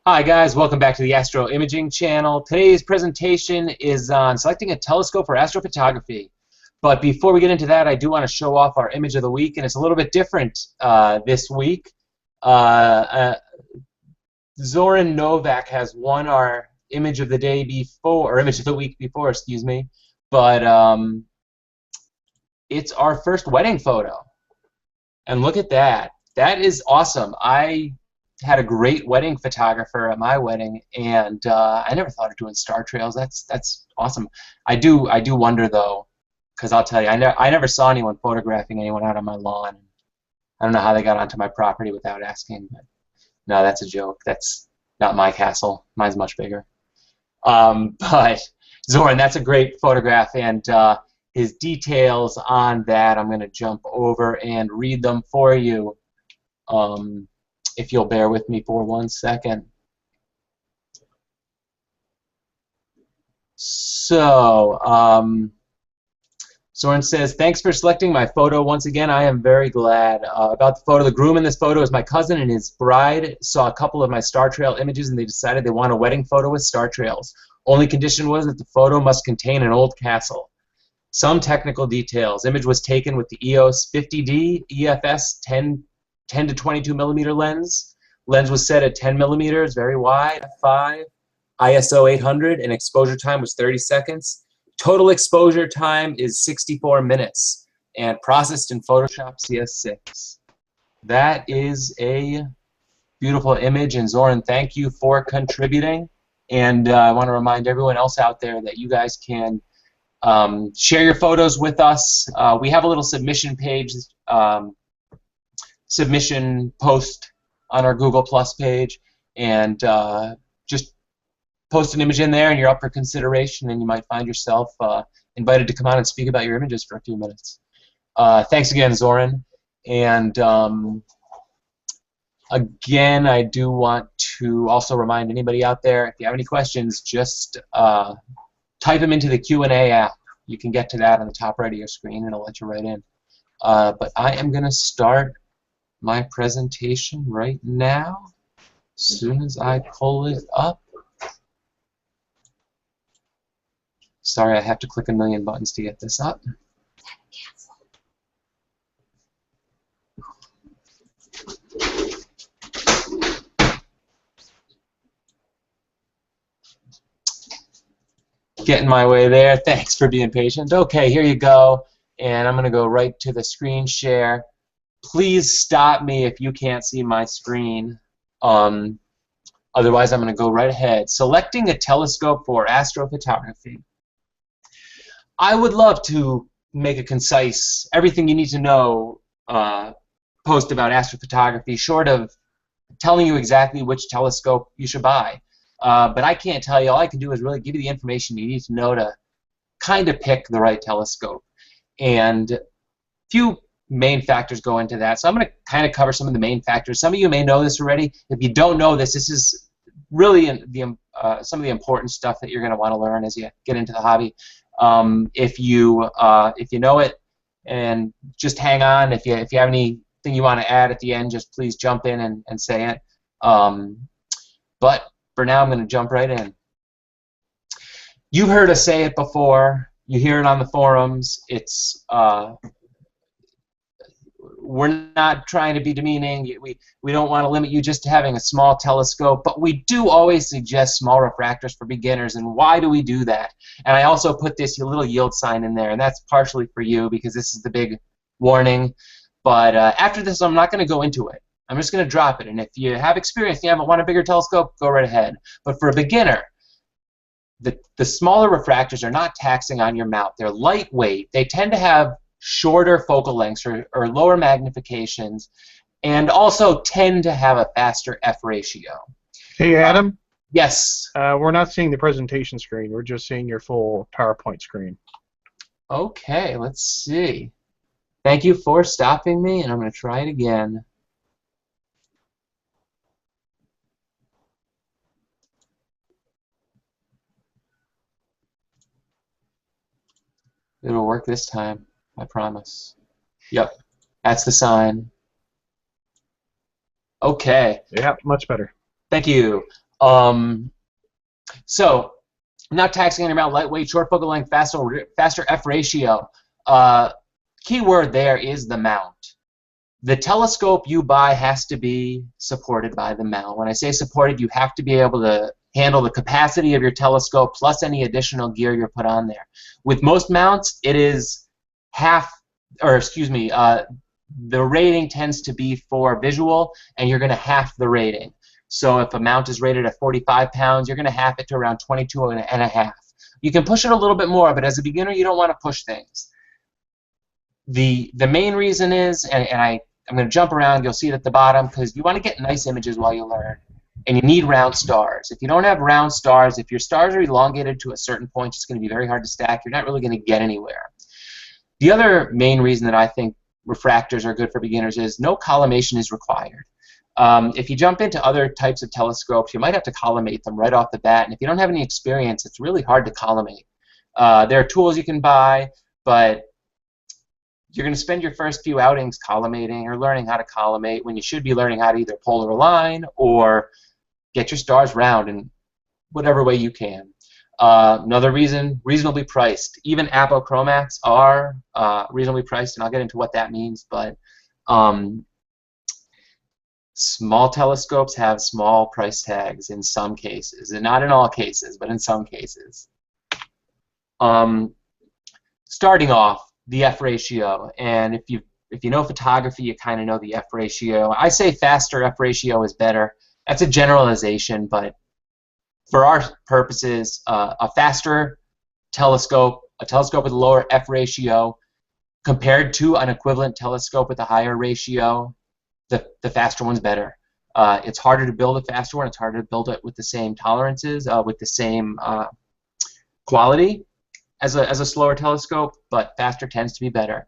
Hi guys, welcome back to the Astro Imaging channel. Today's presentation is on selecting a telescope for astrophotography. But before we get into that, I do want to show off our image of the week, and it's a little bit different this week. Zoran Novak has won our image of the day before, or image of the week before, excuse me. But it's our first wedding photo. And look at that. That is awesome. I had a great wedding photographer at my wedding, and I never thought of doing star trails. That's awesome. I do wonder though, because I'll tell you, I never saw anyone photographing anyone out on my lawn. I don't know how they got onto my property without asking, but no, that's a joke. That's not my castle. Mine's much bigger. But Zoran, that's a great photograph, and his details on that, I'm going to jump over and read them for you. If you'll bear with me for 1 second. So, Soren says, thanks for selecting my photo once again. I am very glad. About the photo, the groom in this photo is my cousin, and his bride saw a couple of my star trail images, and they decided they want a wedding photo with star trails. Only condition was that the photo must contain an old castle. Some technical details. Image was taken with the EOS 50D EFS 10 to 22 millimeter lens. Lens was set at 10 millimeters, very wide, 5, ISO 800, and exposure time was 30 seconds. Total exposure time is 64 minutes, and processed in Photoshop CS6. That is a beautiful image, and Zoran, thank you for contributing. And I want to remind everyone else out there that you guys can share your photos with us. We have a little submission page, submission post on our Google Plus page, and just post an image in there and you're up for consideration, and you might find yourself invited to come on and speak about your images for a few minutes. Thanks again, Zoran. And again, I do want to also remind anybody out there, if you have any questions, just type them into the Q&A app. You can get to that on the top right of your screen, and it'll let you right in. But I am going to start my presentation right now, as soon as I pull it up. Sorry, I have to click a million buttons to get this up. Getting my way there. Thanks for being patient. Okay, here you go. And I'm going to go right to the screen share. Please stop me if you can't see my screen. Otherwise, I'm going to go right ahead. Selecting a telescope for astrophotography. I would love to make a concise, everything you need to know post about astrophotography, short of telling you exactly which telescope you should buy. But I can't tell you. All I can do is really give you the information you need to know to kind of pick the right telescope. And a few main factors go into that. So I'm going to kind of cover some of the main factors. Some of you may know this already. If you don't know this, this is really some of the important stuff that you're going to want to learn as you get into the hobby. If you know it, and just hang on. If you have anything you want to add at the end, just please jump in and say it. But for now, I'm going to jump right in. You've heard us say it before. You hear it on the forums. It's we're not trying to be demeaning. We don't want to limit you just to having a small telescope, but we do always suggest small refractors for beginners. And why do we do that? And I also put this little yield sign in there, and that's partially for you because this is the big warning. But after this, I'm not going to go into it. I'm just going to drop it. And if you have experience and you haven't want a bigger telescope, go right ahead. But for a beginner, the smaller refractors are not taxing on your mount. They're lightweight. They tend to have shorter focal lengths or lower magnifications, and also tend to have a faster F ratio. Hey, Adam? Yes? We're not seeing the presentation screen. We're just seeing your full PowerPoint screen. Okay, let's see. Thank you for stopping me, and I'm going to try it again. It'll work this time, I promise. Yep, that's the sign. Okay. Yeah, much better. Thank you. So, not taxing anything about lightweight, short focal length, faster F ratio. Key word there is the mount. The telescope you buy has to be supported by the mount. When I say supported, you have to be able to handle the capacity of your telescope plus any additional gear you're put on there. With most mounts, it is the rating tends to be for visual, and you're going to half the rating. So if a mount is rated at 45 pounds, you're going to half it to around 22 and a half. You can push it a little bit more, but as a beginner, you don't want to push things. The main reason is, and I'm going to jump around, you'll see it at the bottom, because you want to get nice images while you learn. And you need round stars. If you don't have round stars, if your stars are elongated to a certain point, it's going to be very hard to stack. You're not really going to get anywhere. The other main reason that I think refractors are good for beginners is no collimation is required. If you jump into other types of telescopes, you might have to collimate them right off the bat, and if you don't have any experience, it's really hard to collimate. There are tools you can buy, but you're going to spend your first few outings collimating or learning how to collimate when you should be learning how to either polar align or get your stars round in whatever way you can. Another reason, reasonably priced. Even apochromats are reasonably priced, and I'll get into what that means, but small telescopes have small price tags in some cases, and not in all cases, but in some cases. Starting off, the F ratio, and if you know photography, you kind of know the F ratio. I say faster F ratio is better. That's a generalization, but for our purposes, a faster telescope, a telescope with a lower F ratio, compared to an equivalent telescope with a higher ratio, the faster one's better. It's harder to build a faster one. It's harder to build it with the same tolerances, with the same quality as a slower telescope, but faster tends to be better.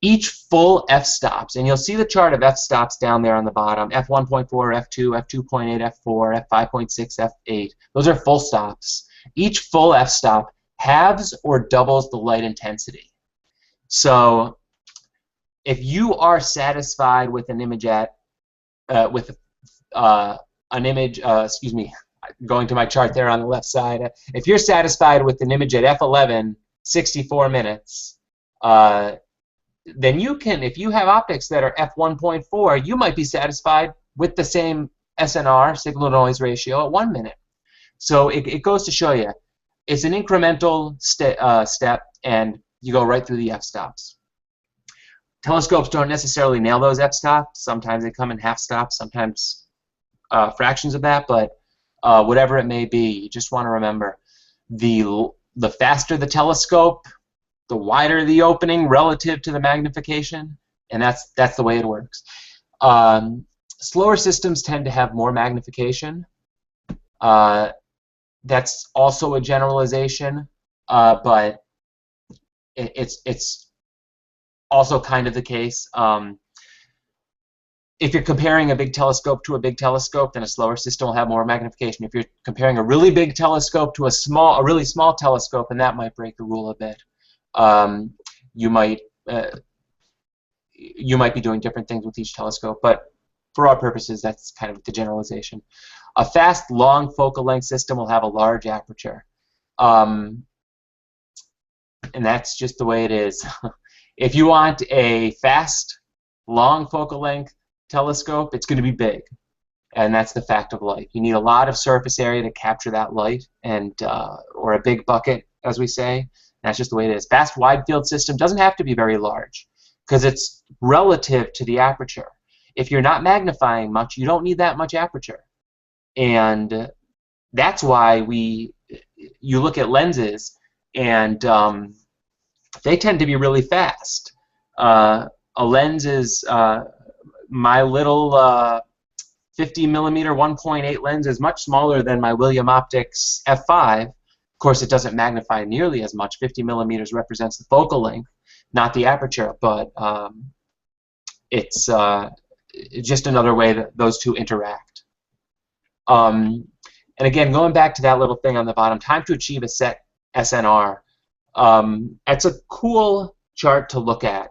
Each full f-stops, and you'll see the chart of f-stops down there on the bottom, f1.4, f2, f2.8, f4, f5.6, f8. Those are full stops. Each full f-stop halves or doubles the light intensity. So if you are satisfied with an image at, going to my chart there on the left side, if you're satisfied with an image at f11, 64 minutes, then you can, if you have optics that are f1.4, you might be satisfied with the same SNR, signal-to-noise ratio, at 1 minute. So it goes to show you, it's an incremental step, and you go right through the f-stops. Telescopes don't necessarily nail those f-stops. Sometimes they come in half-stops, sometimes fractions of that, but whatever it may be, you just want to remember, the faster the telescope, the wider the opening relative to the magnification, and that's the way it works. Slower systems tend to have more magnification. That's also a generalization, but it's also kind of the case. If you're comparing a big telescope to a big telescope, then a slower system will have more magnification. If you're comparing a really big telescope to a really small telescope, and that might break the rule a bit. You might be doing different things with each telescope, but for our purposes, that's kind of the generalization. A fast, long focal length system will have a large aperture, and that's just the way it is. If you want a fast, long focal length telescope, it's going to be big, and that's the fact of light. You need a lot of surface area to capture that light, and or a big bucket, as we say. That's just the way it is. Fast wide field system doesn't have to be very large because it's relative to the aperture. If you're not magnifying much, you don't need that much aperture. And that's why you look at lenses, and they tend to be really fast. A lens is, my little 50 millimeter 1.8 lens is much smaller than my William Optics f5. Of course, it doesn't magnify nearly as much. 50 millimeters represents the focal length, not the aperture, but it's just another way that those two interact. And again, going back to that little thing on the bottom, time to achieve a set SNR. It's a cool chart to look at.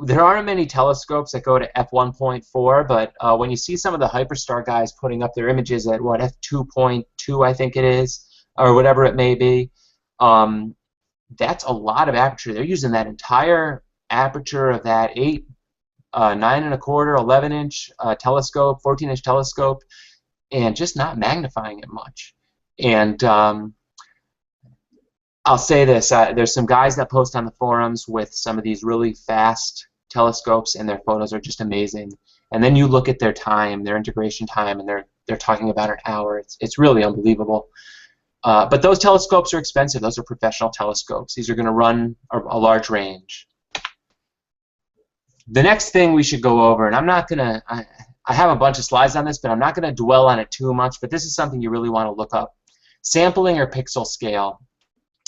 there aren't many telescopes that go to f1.4, but when you see some of the hyperstar guys putting up their images at what, f2.2, I think it is, or whatever it may be, that's a lot of aperture. They're using that entire aperture of that 8, 9 1/4, 11-inch telescope, 14-inch telescope, and just not magnifying it much. And I'll say this, there's some guys that post on the forums with some of these really fast telescopes, and their photos are just amazing. And then you look at their time, their integration time, and they're talking about an hour. It's really unbelievable. But those telescopes are expensive. Those are professional telescopes. These are going to run a large range. The next thing we should go over, and I'm not going to, I have a bunch of slides on this, but I'm not going to dwell on it too much, but this is something you really want to look up. Sampling or pixel scale.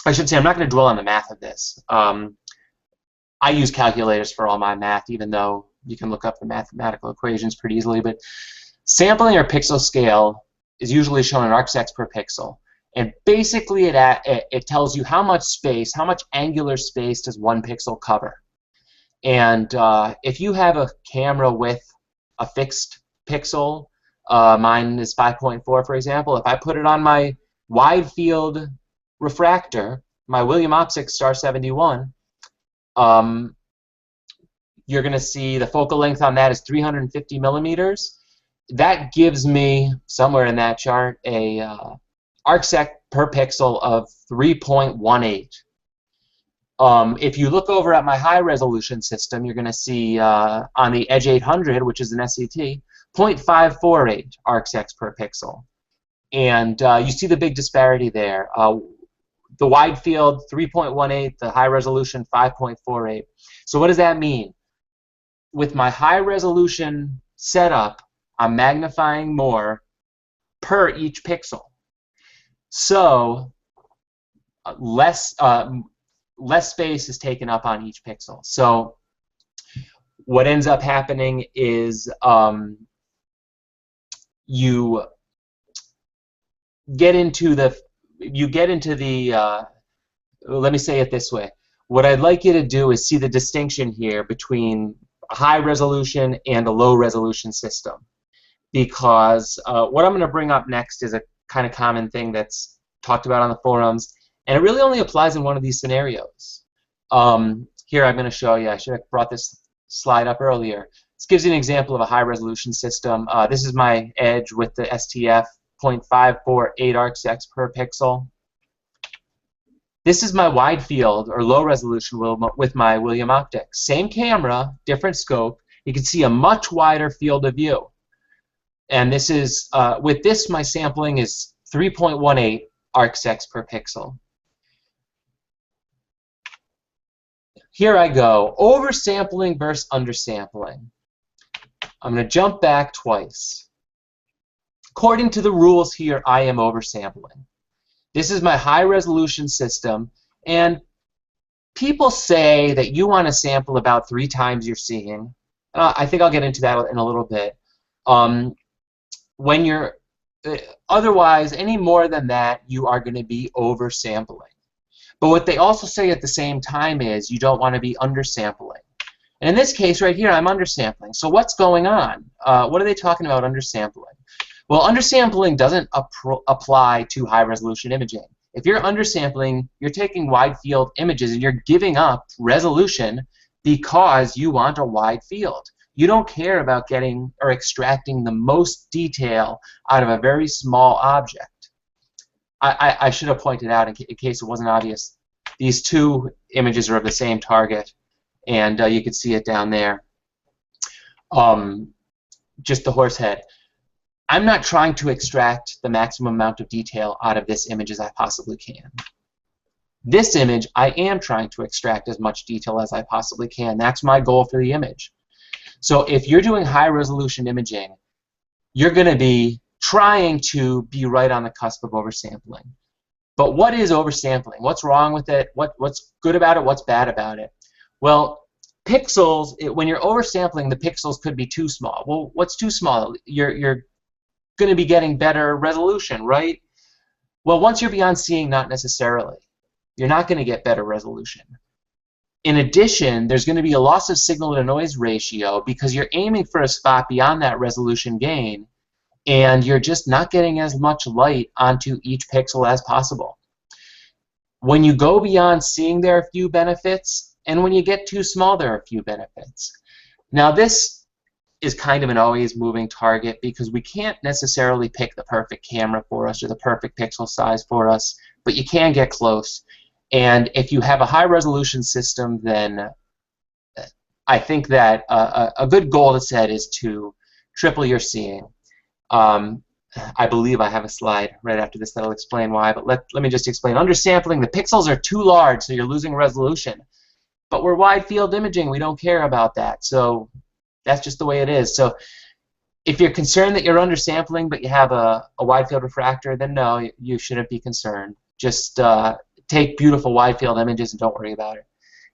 I should say I'm not going to dwell on the math of this. I use calculators for all my math, even though you can look up the mathematical equations pretty easily. But sampling or pixel scale is usually shown in arcsec per pixel. And basically it tells you how much space, how much angular space does one pixel cover. And if you have a camera with a fixed pixel, mine is 5.4 for example, if I put it on my wide field refractor, my William Optics Star 71, you're going to see the focal length on that is 350 millimeters. That gives me, somewhere in that chart, a arcsec per pixel of 3.18. If you look over at my high resolution system, you're going to see on the Edge 800, which is an SCT, 0.548 arcsec per pixel. And you see the big disparity there. The wide field, 3.18, the high resolution, 5.48. So what does that mean? With my high resolution setup, I'm magnifying more per each pixel. So less space is taken up on each pixel. So what ends up happening is you get into the let me say it this way. What I'd like you to do is see the distinction here between a high resolution and a low resolution system, because what I'm going to bring up next is a kind of common thing that's talked about on the forums, and it really only applies in one of these scenarios. Here I'm going to show you. I should have brought this slide up earlier. This gives you an example of a high resolution system. This is my Edge with the STF 0.548 arcsec per pixel. This is my wide field or low resolution with my William Optics. Same camera, different scope. You can see a much wider field of view. And this is with this, my sampling is 3.18 arcsec per pixel. Here I go. Oversampling versus undersampling. I'm going to jump back twice. According to the rules here, I am oversampling. This is my high-resolution system, and people say that you want to sample about 3 times your seeing. I think I'll get into that in a little bit. When you're otherwise, any more than that, you are going to be oversampling. But what they also say at the same time is you don't want to be undersampling. And in this case right here, I'm undersampling. So what's going on? What are they talking about undersampling? Well, undersampling doesn't apply to high-resolution imaging. If you're undersampling, you're taking wide-field images and you're giving up resolution because you want a wide field. You don't care about getting or extracting the most detail out of a very small object. I should have pointed out, in case it wasn't obvious, these 2 images are of the same target, and you can see it down there. Just the horse head. I'm not trying to extract the maximum amount of detail out of this image as I possibly can. This image, I am trying to extract as much detail as I possibly can. That's my goal for the image. So if you're doing high-resolution imaging, you're going to be trying to be right on the cusp of oversampling. But what is oversampling? What's wrong with it? What's good about it? What's bad about it? Well, pixels, when you're oversampling, the pixels could be too small. Well, what's too small? You're going to be getting better resolution, right? Well, once you're beyond seeing, not necessarily. You're not going to get better resolution. In addition, there's going to be a loss of signal to noise ratio because you're aiming for a spot beyond that resolution gain, and you're just not getting as much light onto each pixel as possible. When you go beyond seeing, there are a few benefits, and when you get too small, there are a few benefits. Now, this is kind of an always moving target because we can't necessarily pick the perfect camera for us or the perfect pixel size for us, but you can get close. And if you have a high resolution system, then I think that a good goal to set is to triple your seeing. I believe I have a slide right after this that'll explain why, but let me just explain. Undersampling, the pixels are too large, so you're losing resolution. But we're wide field imaging, we don't care about that, so that's just the way it is. So if you're concerned that you're undersampling but you have a wide field refractor, then no, you shouldn't be concerned. Just take beautiful wide field images and don't worry about it.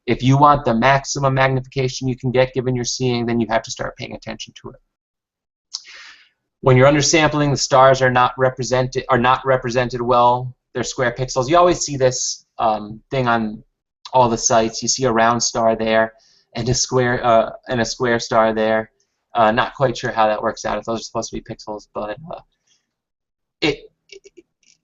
If you want the maximum magnification you can get given your seeing, then you have to start paying attention to it. When you're undersampling, the stars are not represented well. They're square pixels. You always see this thing on all the sites. You see a round star there and a square star there. Not quite sure how that works out if those are supposed to be pixels, but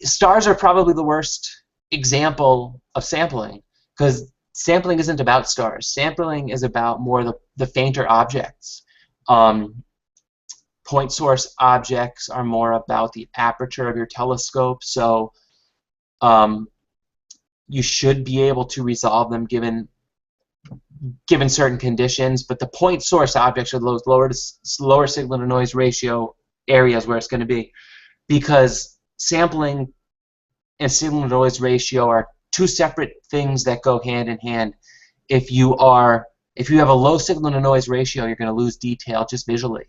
stars are probably the worst example of sampling because sampling isn't about stars. Sampling is about more the fainter objects. Point source objects are more about the aperture of your telescope, so you should be able to resolve them given certain conditions, but the point source objects are those lower signal to noise ratio areas where it's going to be, because sampling and signal to noise ratio are two separate things that go hand in hand. If you have a low signal to noise ratio, you're going to lose detail just visually.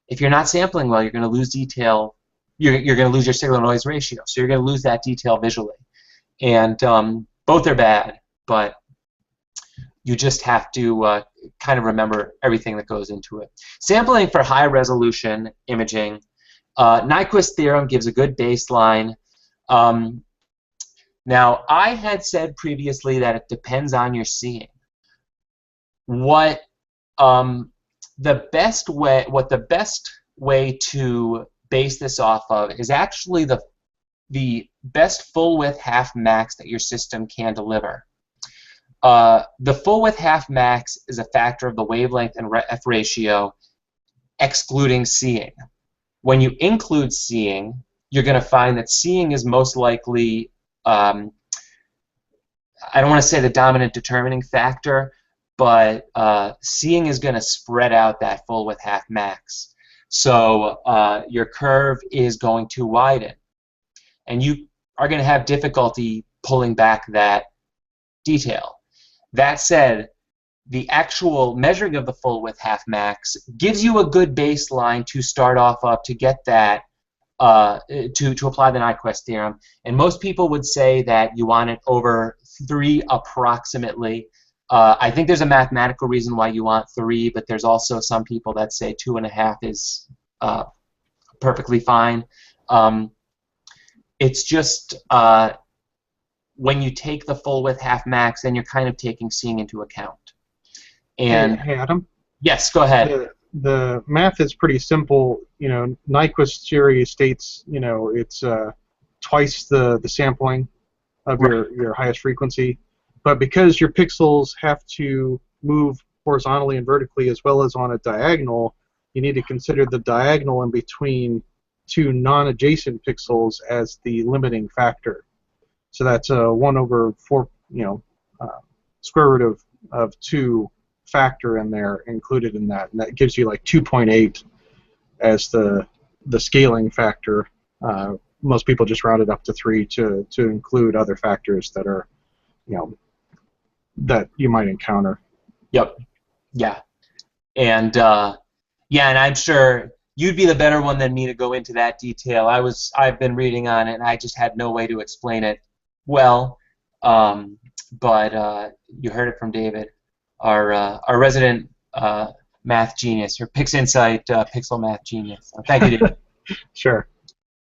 If you're not sampling well, you're going to lose detail. You're going to lose your signal to noise ratio, so you're going to lose that detail visually. And both are bad, but you just have to kind of remember everything that goes into it. Sampling for high resolution imaging, Nyquist theorem gives a good baseline. Now, I had said previously that it depends on your seeing. What the best way to base this off of is actually the best full width half max that your system can deliver. The full width half max is a factor of the wavelength and F ratio excluding seeing. When you include seeing, you're going to find that seeing is most likely, I don't want to say the dominant determining factor, but seeing is going to spread out that full width half max. So your curve is going to widen, and you are going to have difficulty pulling back that detail. That said, the actual measuring of the full width half max gives you a good baseline to start off of to get that to apply the Nyquist theorem. And most people would say that you want it over 3 approximately. I think there's a mathematical reason why you want 3, but there's also some people that say 2.5 is perfectly fine. It's just when you take the full width half max, then you're kind of taking seeing into account. And hey Adam. Yes, go ahead. The math is pretty simple. You know, Nyquist theory states, you know, it's twice the sampling of your highest frequency, but because your pixels have to move horizontally and vertically as well as on a diagonal, you need to consider the diagonal in between two non-adjacent pixels as the limiting factor. So that's a 1/4, you know, square root of 2 factor in there included in that, and that gives you like 2.8 as the scaling factor. Most people just round it up to 3 to include other factors that are, you know, that you might encounter. Yep. Yeah. And yeah, and I'm sure you'd be the better one than me to go into that detail. I've been reading on it, and I just had no way to explain it well. But you heard it from David, our resident math genius, or PixInsight pixel math genius. So thank you, David. Sure.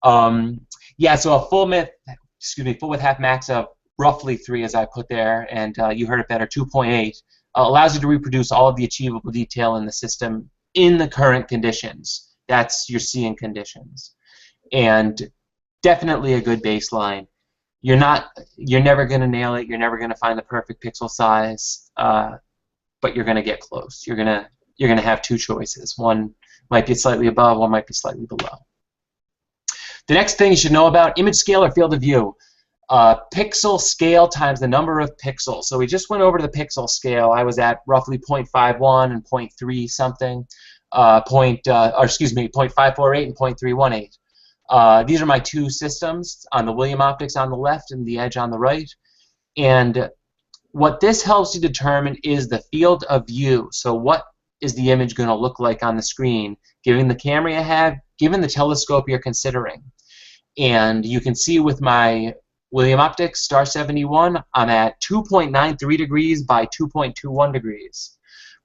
Yeah. So a full width half max of roughly 3 as I put there, and you heard it better, 2.8, allows you to reproduce all of the achievable detail in the system in the current conditions. That's your seeing conditions. And definitely a good baseline. You're never going to nail it. You're never going to find the perfect pixel size, but you're going to get close. You're going to have two choices. One might be slightly above, one might be slightly below. The next thing you should know about image scale or field of view. Pixel scale times the number of pixels. So we just went over to the pixel scale. I was at roughly 0.51 and 0.3 something, 0.548 and 0.318. These are my two systems, on the William Optics on the left and the Edge on the right. And what this helps you determine is the field of view. So what is the image going to look like on the screen, given the camera you have, given the telescope you're considering. And you can see with my William Optics Star 71, I'm at 2.93 degrees by 2.21 degrees.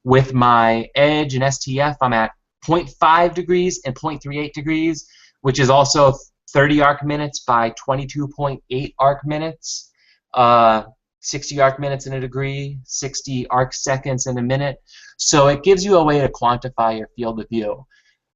With my Edge and STF, I'm at 0.5 degrees and 0.38 degrees, which is also 30 arc minutes by 22.8 arc minutes, 60 arc minutes in a degree, 60 arc seconds in a minute. So it gives you a way to quantify your field of view.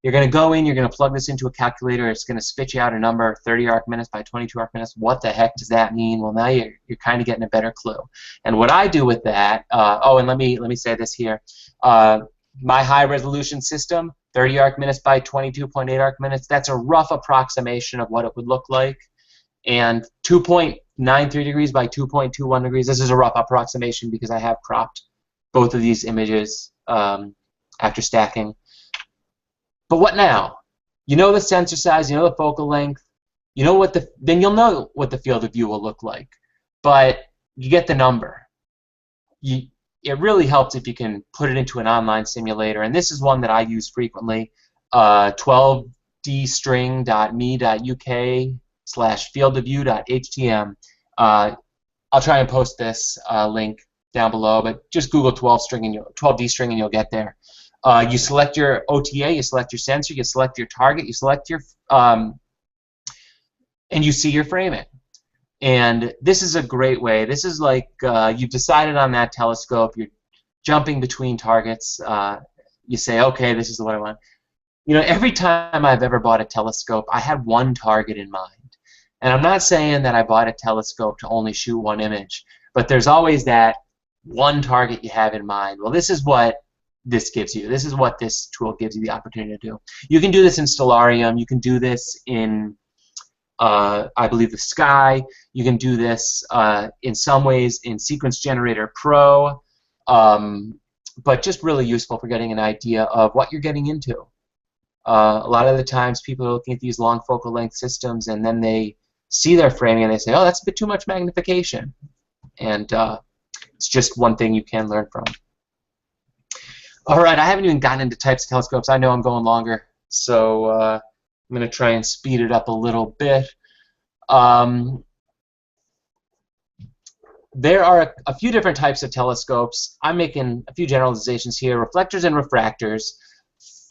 You're going to go in, you're going to plug this into a calculator, it's going to spit you out a number, 30 arc minutes by 22 arc minutes. What the heck does that mean? Well, now you're kind of getting a better clue. And what I do with that, oh, and let me say this here. My high resolution system, 30 arc minutes by 22.8 arc minutes, that's a rough approximation of what it would look like. And 2.93 degrees by 2.21 degrees, this is a rough approximation because I have cropped both of these images after stacking. But what now? You know the sensor size, you know the focal length, you know what then you'll know what the field of view will look like. But you get the number. It really helps if you can put it into an online simulator, and this is one that I use frequently, 12dstring.me.uk/fieldofview.htm. I'll try and post this link down below, but just Google 12D string and you'll get there. You select your OTA, you select your sensor, you select your target, you select your, and you see your framing. And this is a great way. This is like you've decided on that telescope, you're jumping between targets, you say, okay, this is what I want. You know, every time I've ever bought a telescope, I had one target in mind. And I'm not saying that I bought a telescope to only shoot one image, but there's always that one target you have in mind. Well, this is what this gives you. This is what this tool gives you the opportunity to do. You can do this in Stellarium. You can do this in, I believe, the Sky. You can do this in some ways in Sequence Generator Pro, but just really useful for getting an idea of what you're getting into. A lot of the times people are looking at these long focal length systems and then they see their framing and they say, oh, that's a bit too much magnification. And it's just one thing you can learn from. All right, I haven't even gotten into types of telescopes. I know I'm going longer, so I'm going to try and speed it up a little bit. There are a few different types of telescopes. I'm making a few generalizations here. Reflectors and refractors.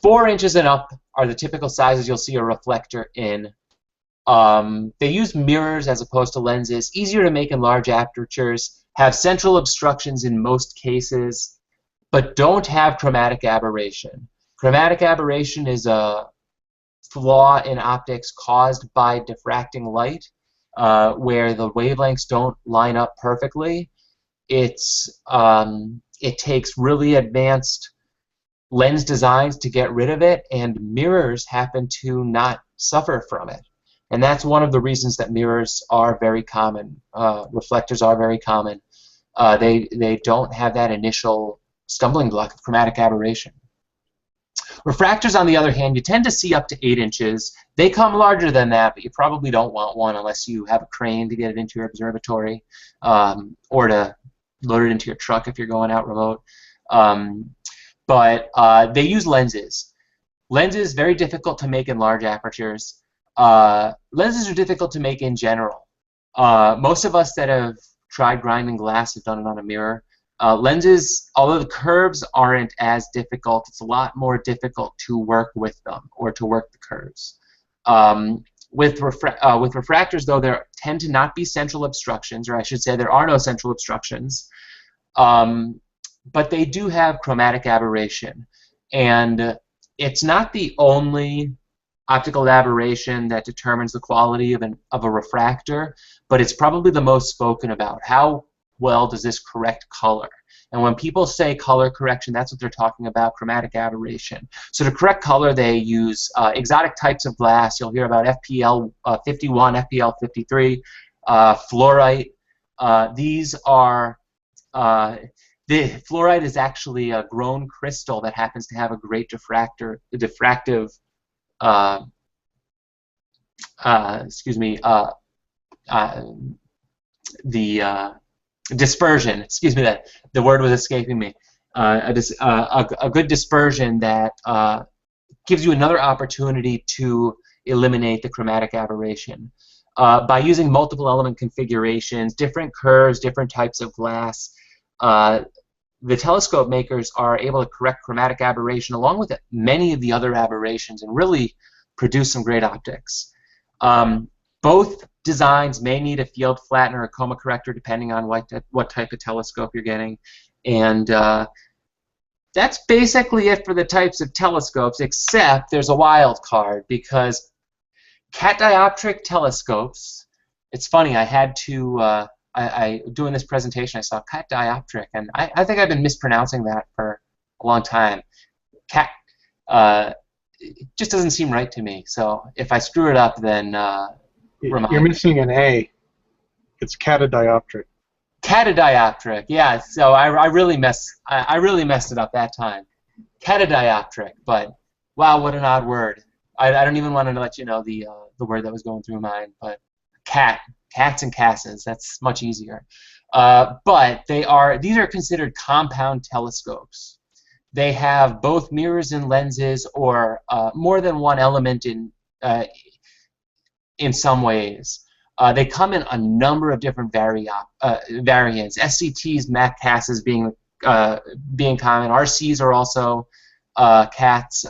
4 inches and up are the typical sizes you'll see a reflector in. They use mirrors as opposed to lenses. Easier to make in large apertures. Have central obstructions in most cases, but don't have chromatic aberration. Chromatic aberration is a flaw in optics caused by diffracting light, where the wavelengths don't line up perfectly. It takes really advanced lens designs to get rid of it, and mirrors happen to not suffer from it. And that's one of the reasons that mirrors are very common. Reflectors are very common. They don't have that initial stumbling block of chromatic aberration. Refractors, on the other hand, you tend to see up to 8 inches. They come larger than that, but you probably don't want one unless you have a crane to get it into your observatory, or to load it into your truck if you're going out remote. But they use lenses. Lenses, very difficult to make in large apertures. Lenses are difficult to make in general. Most of us that have tried grinding glass have done it on a mirror. Lenses, although the curves aren't as difficult, it's a lot more difficult to work with them or to work the curves. With refractors, though, there tend to not be central obstructions, or I should say there are no central obstructions, but they do have chromatic aberration. And it's not the only optical aberration that determines the quality of a refractor, but it's probably the most spoken about. How well does this correct color? And when people say color correction, that's what they're talking about, chromatic aberration. So to correct color, they use exotic types of glass. You'll hear about FPL 51, FPL 53, fluorite. These are, the fluorite is actually a grown crystal that happens to have a great diffractive dispersion. Excuse me, that the word was escaping me. A good dispersion that gives you another opportunity to eliminate the chromatic aberration. By using multiple element configurations, different curves, different types of glass, the telescope makers are able to correct chromatic aberration along with many of the other aberrations and really produce some great optics. Both designs may need a field flattener or coma corrector depending on what type of telescope you're getting. And that's basically it for the types of telescopes, except there's a wild card because cat dioptric telescopes, it's funny, I had to, doing this presentation, I saw cat dioptric, and I think I've been mispronouncing that for a long time. Cat, it just doesn't seem right to me. So if I screw it up, then you're missing an A. It's catadioptric. Catadioptric, yeah. So I really messed it up that time. Catadioptric, but wow, what an odd word. I don't even want to let you know the word that was going through mine, but cats and casses. That's much easier. But these are considered compound telescopes. They have both mirrors and lenses, or more than one element in some ways. They come in a number of different variants. SCTs, Mac casses being common. RCs are also cats.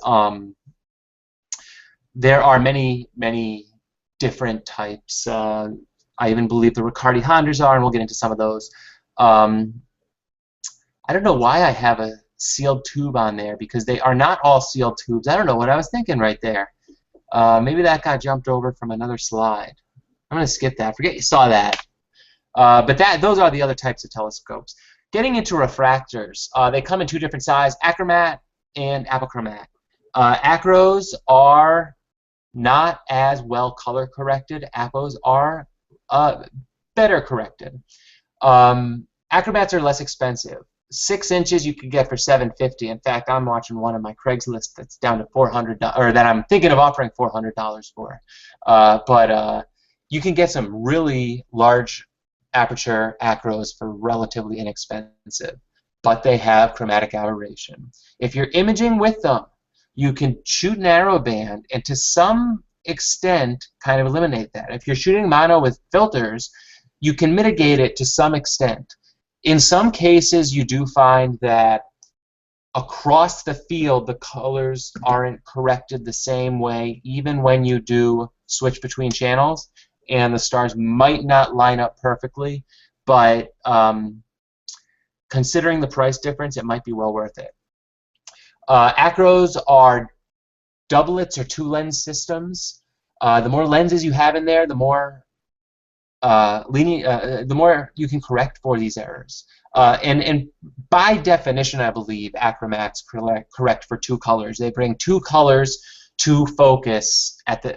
There are many different types. I even believe the Riccardi Hondas are, and we'll get into some of those. I don't know why I have a sealed tube on there, because they are not all sealed tubes. I don't know what I was thinking right there. Maybe that got jumped over from another slide. I'm going to skip that. Forget you saw that. But those are the other types of telescopes. Getting into refractors, they come in two different sizes, achromat and apochromat. Acros are not as well color corrected. Apos are better corrected. Acromats are less expensive. 6 inches you could get for $750. In fact, I'm watching one on my Craigslist that's down to $400, or that I'm thinking of offering $400 for. But you can get some really large aperture acros for relatively inexpensive, but they have chromatic aberration. If you're imaging with them, you can shoot narrowband and to some extent kind of eliminate that. If you're shooting mono with filters, you can mitigate it to some extent. In some cases, you do find that across the field, the colors aren't corrected the same way, even when you do switch between channels, and the stars might not line up perfectly, but considering the price difference, it might be well worth it. Acros are doublets or two-lens systems. The more lenses you have in there, the more the more you can correct for these errors. And by definition, I believe acromats correct for two colors. They bring two colors to focus at the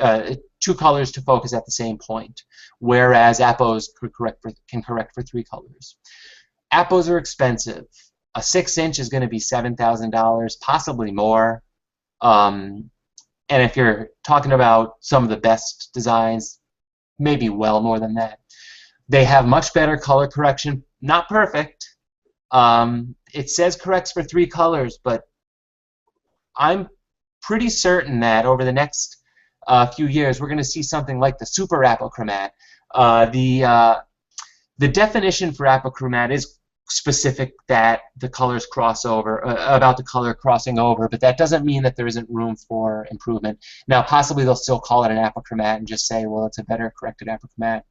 the same point, whereas apos can correct for 3 colors. Apos are expensive. A 6-inch is going to be $7,000, possibly more. And if you're talking about some of the best designs, maybe well more than that. They have much better color correction. Not perfect. It says corrects for 3 colors, but I'm pretty certain that over the next few years we're going to see something like the super apochromat. The definition for apochromat is specific that the colors cross over, about the color crossing over, but that doesn't mean that there isn't room for improvement. Now, possibly they'll still call it an apochromat and just say, well, it's a better corrected apochromat,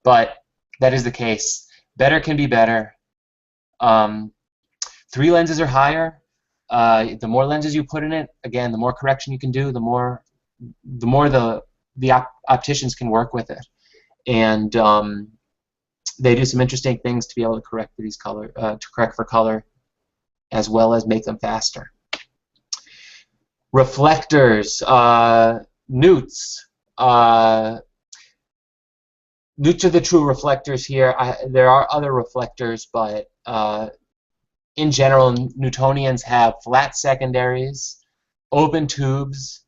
but that is the case. Better can be better. 3 lenses or higher. The more lenses you put in it, again, the more correction you can do, the more the opticians can work with it, and they do some interesting things to be able to correct for these correct for color, as well as make them faster. Reflectors, newts. Newts are the true reflectors here. There are other reflectors, but in general, Newtonians have flat secondaries, open tubes,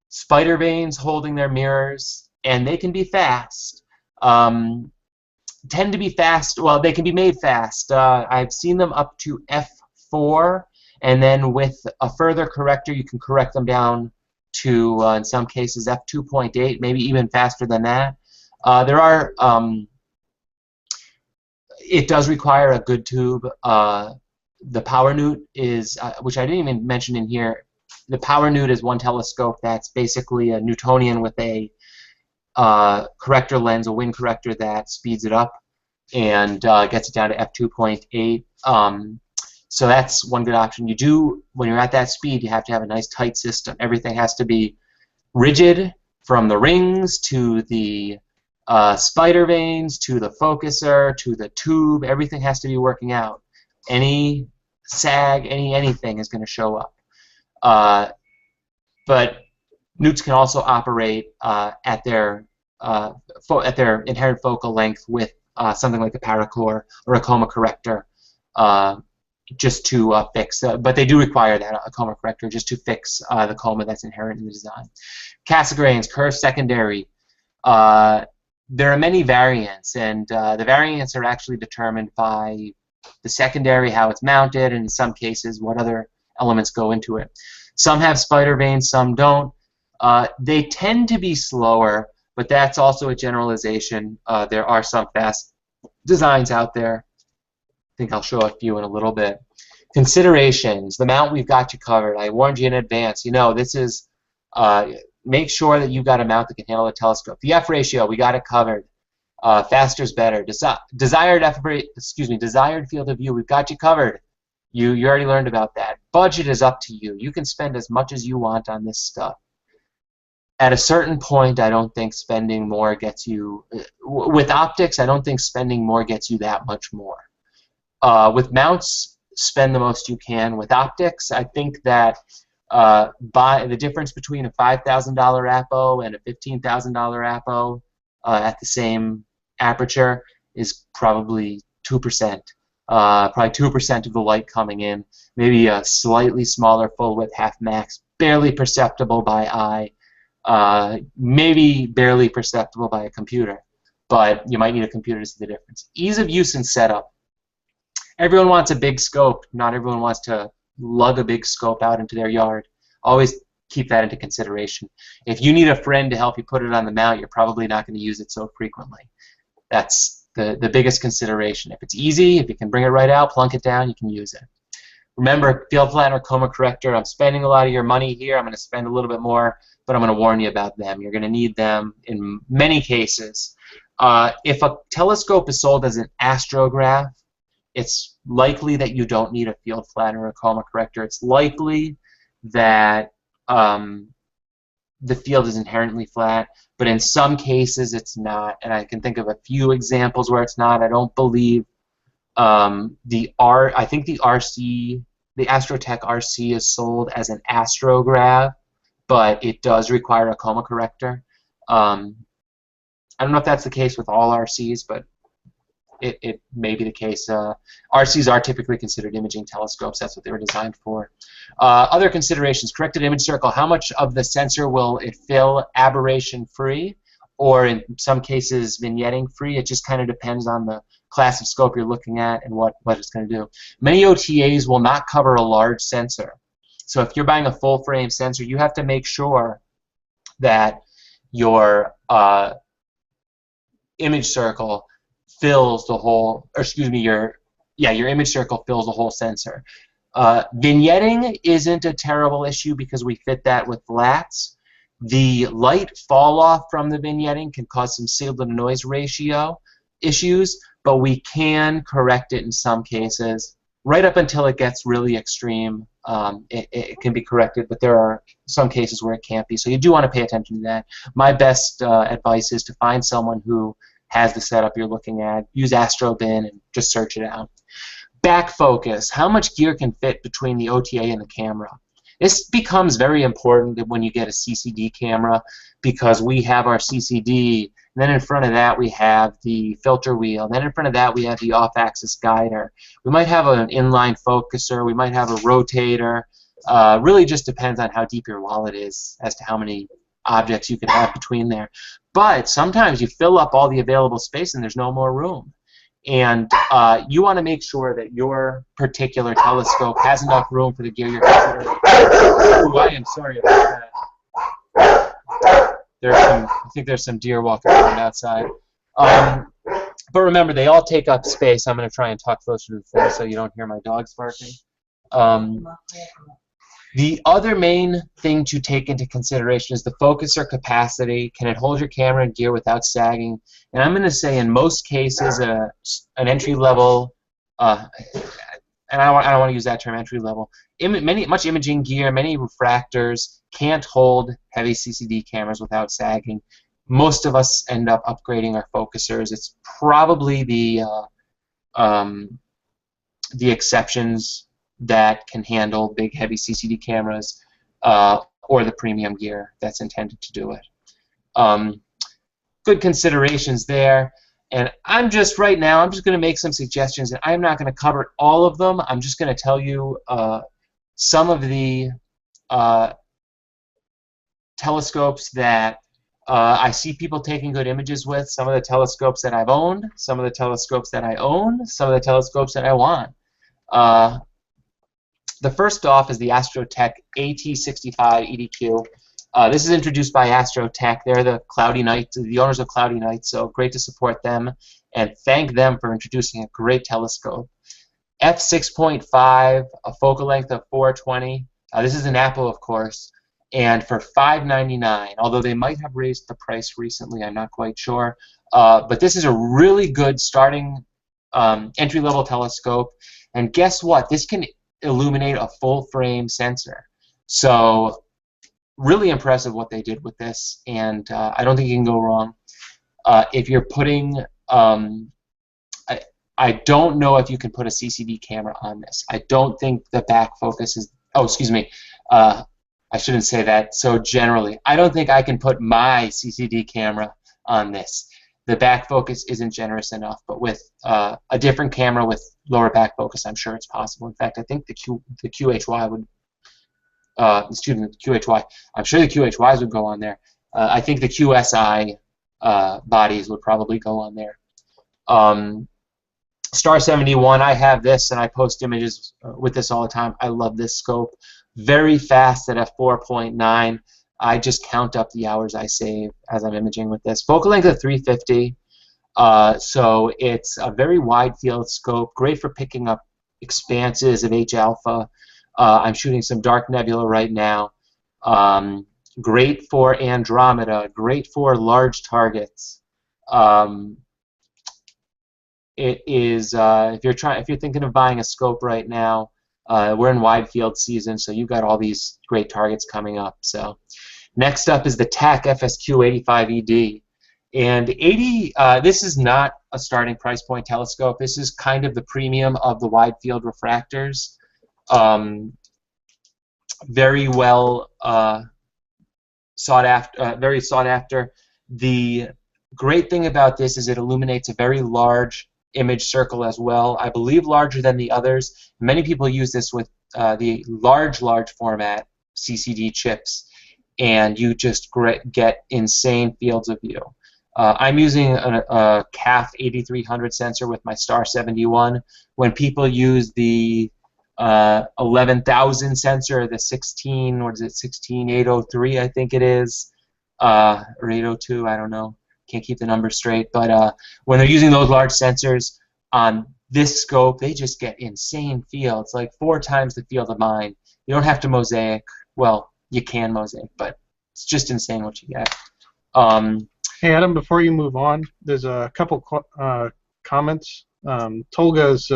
spider vanes holding their mirrors, and they can be fast. Tend to be fast. Well, they can be made fast. I've seen them up to f4, and then with a further corrector, you can correct them down to, in some cases, f2.8, maybe even faster than that. It does require a good tube. The power newt is, which I didn't even mention in here. The power newt is one telescope that's basically a Newtonian with a corrector lens, a wing corrector that speeds it up and gets it down to f2.8. So that's one good option. You do, when you're at that speed, you have to have a nice tight system. Everything has to be rigid, from the rings to the spider vanes to the focuser to the tube. Everything has to be working out. Any sag, anything is going to show up. But newts can also operate at their inherent focal length with something like a paracore or a coma corrector, just to fix. But they do require that, a coma corrector, just to fix the coma that's inherent in the design. Cassegrains, curved secondary. There are many variants, and the variants are actually determined by the secondary, how it's mounted, and in some cases what other elements go into it. Some have spider vanes, some don't. They tend to be slower, but that's also a generalization. There are some fast designs out there. I think I'll show a few in a little bit. Considerations. The mount, we've got you covered. I warned you in advance. You know, this is, make sure that you've got a mount that can handle a telescope. The F ratio, we got it covered. Faster is better. Desired field of view, we've got you covered. You already learned about that. Budget is up to you. You can spend as much as you want on this stuff. At a certain point, I don't think spending more gets you, with optics, I don't think spending more gets you that much more. With mounts, spend the most you can. With optics, I think that by the difference between a $5,000 apo and a $15,000 apo at the same aperture is probably 2%. Probably 2% of the light coming in. Maybe a slightly smaller full width half max, barely perceptible by eye. Maybe barely perceptible by a computer, but you might need a computer to see the difference. Ease of use and setup. Everyone wants a big scope. Not everyone wants to lug a big scope out into their yard. Always keep that into consideration. If you need a friend to help you put it on the mount, you're probably not going to use it so frequently. That's the biggest consideration. If it's easy, if you can bring it right out, plunk it down, you can use it. Remember, field flattener, coma corrector, I'm spending a lot of your money here. I'm going to spend a little bit more, but I'm going to warn you about them. You're going to need them in many cases. If a telescope is sold as an astrograph, it's likely that you don't need a field flattener or coma corrector. It's likely that the field is inherently flat, but in some cases it's not, and I can think of a few examples where it's not. I don't believe I think the RC, the Astrotech RC is sold as an astrograph, but it does require a coma corrector. I don't know if that's the case with all RCs, but it may be the case. RCs are typically considered imaging telescopes. That's what they were designed for. Other considerations: corrected image circle. How much of the sensor will it fill aberration-free, or in some cases vignetting-free? It just kind of depends on the class of scope you're looking at and what it's going to do. Many OTAs will not cover a large sensor. So if you're buying a full-frame sensor, you have to make sure that your image circle fills the whole, or excuse me, yeah, your image circle fills the whole sensor. Vignetting isn't a terrible issue because we fit that with flats. The light fall off from the vignetting can cause some signal to noise ratio issues, but we can correct it in some cases. Right up until it gets really extreme, it can be corrected, but there are some cases where it can't be. So you do want to pay attention to that. My best advice is to find someone who has the setup you're looking at. Use AstroBin and just search it out. Back focus. How much gear can fit between the OTA and the camera? This becomes very important when you get a CCD camera because we have our CCD, and then in front of that we have the filter wheel, and then in front of that we have the off-axis guider. We might have an inline focuser, we might have a rotator. Really just depends on how deep your wallet is as to how many objects you can have between there. But sometimes you fill up all the available space and there's no more room. And you want to make sure that your particular telescope has enough room for the gear you're considering. Ooh, I am sorry about that. I think there's some deer walking around outside. But remember, they all take up space. I'm going to try and talk closer to the phone so you don't hear my dogs barking. The other main thing to take into consideration is the focuser capacity. Can it hold your camera and gear without sagging? And I'm going to say in most cases an entry-level, and I don't want to use that term, entry-level, much imaging gear, many refractors can't hold heavy CCD cameras without sagging. Most of us end up upgrading our focusers. It's probably the exceptions that can handle big, heavy CCD cameras or the premium gear that's intended to do it. Good considerations there. And right now, I'm just going to make some suggestions, and I'm not going to cover all of them. I'm just going to tell you some of the telescopes that I see people taking good images with, some of the telescopes that I've owned, some of the telescopes that I own, some of the telescopes that I want. The first off is the Astrotech AT65 EDQ. This is introduced by Astrotech. They're the Cloudy Night, the owners of Cloudy Night, so great to support them and thank them for introducing a great telescope. f6.5, a focal length of 420. This is an Apple, of course, and for $599. Although they might have raised the price recently, I'm not quite sure. But this is a really good starting entry-level telescope. And guess what? This can illuminate a full-frame sensor. So really impressive what they did with this, and I don't think you can go wrong. If you're putting, I don't know if you can put a CCD camera on this. I don't think the back focus is, oh, excuse me, I shouldn't say that so generally. I don't think I can put my CCD camera on this. The back focus isn't generous enough, but with a different camera with lower back focus, I'm sure it's possible. In fact, I think the QHY would, excuse me, the QHY, I'm sure the QHYs would go on there. I think the QSI bodies would probably go on there. Star 71, I have this and I post images with this all the time. I love this scope. Very fast at f4.9. I just count up the hours I save as I'm imaging with this. Focal length of 350, so it's a very wide field scope, great for picking up expanses of H-alpha. I'm shooting some dark nebula right now. Great for Andromeda, great for large targets. It is if you're thinking of buying a scope right now, we're in wide field season, so you've got all these great targets coming up. So next up is the TAC FSQ85ED. And this is not a starting price point telescope. This is kind of the premium of the wide field refractors. Very well sought after, very sought after. The great thing about this is it illuminates a very large image circle as well. I believe larger than the others. Many people use this with the large format CCD chips, and you just get insane fields of view. I'm using a CAF 8300 sensor with my Star 71. When people use the 11,000 sensor, the 16, what is it, 16803, I think it is, or 802, I don't know. Can't keep the numbers straight. But when they're using those large sensors on this scope, they just get insane fields, like 4 times the field of mine. You don't have to mosaic. Well, you can mosaic, but it's just insane what you get. Hey, Adam, before you move on, there's a couple comments. Tolga's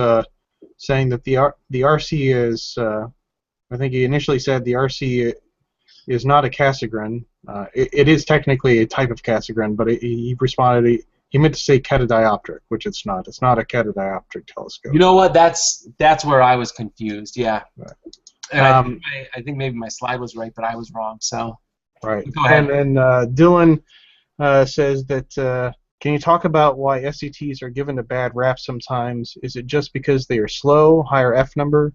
saying that the RC is, I think he initially said the RC is not a Cassegrain. It is technically a type of Cassegrain, but he responded, he meant to say catadioptric, which it's not. It's not a catadioptric telescope. You know what? That's where I was confused. Yeah. Right. And I think maybe my slide was right, but I was wrong. So. Right. Go ahead. And then Dylan says that can you talk about why SCTs are given a bad rap sometimes? Is it just because they are slow, higher F number?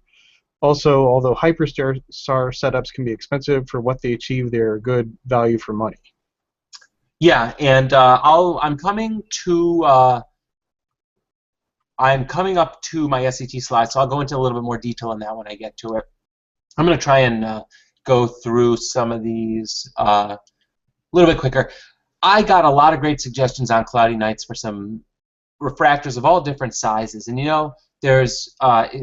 Also, although hyperstar setups can be expensive, for what they achieve, they're a good value for money. Yeah, and I'm coming up to my SCT slide, so I'll go into a little bit more detail on that when I get to it. I'm going to try and go through some of these a little bit quicker. I got a lot of great suggestions on cloudy nights for some refractors of all different sizes, and you know, there's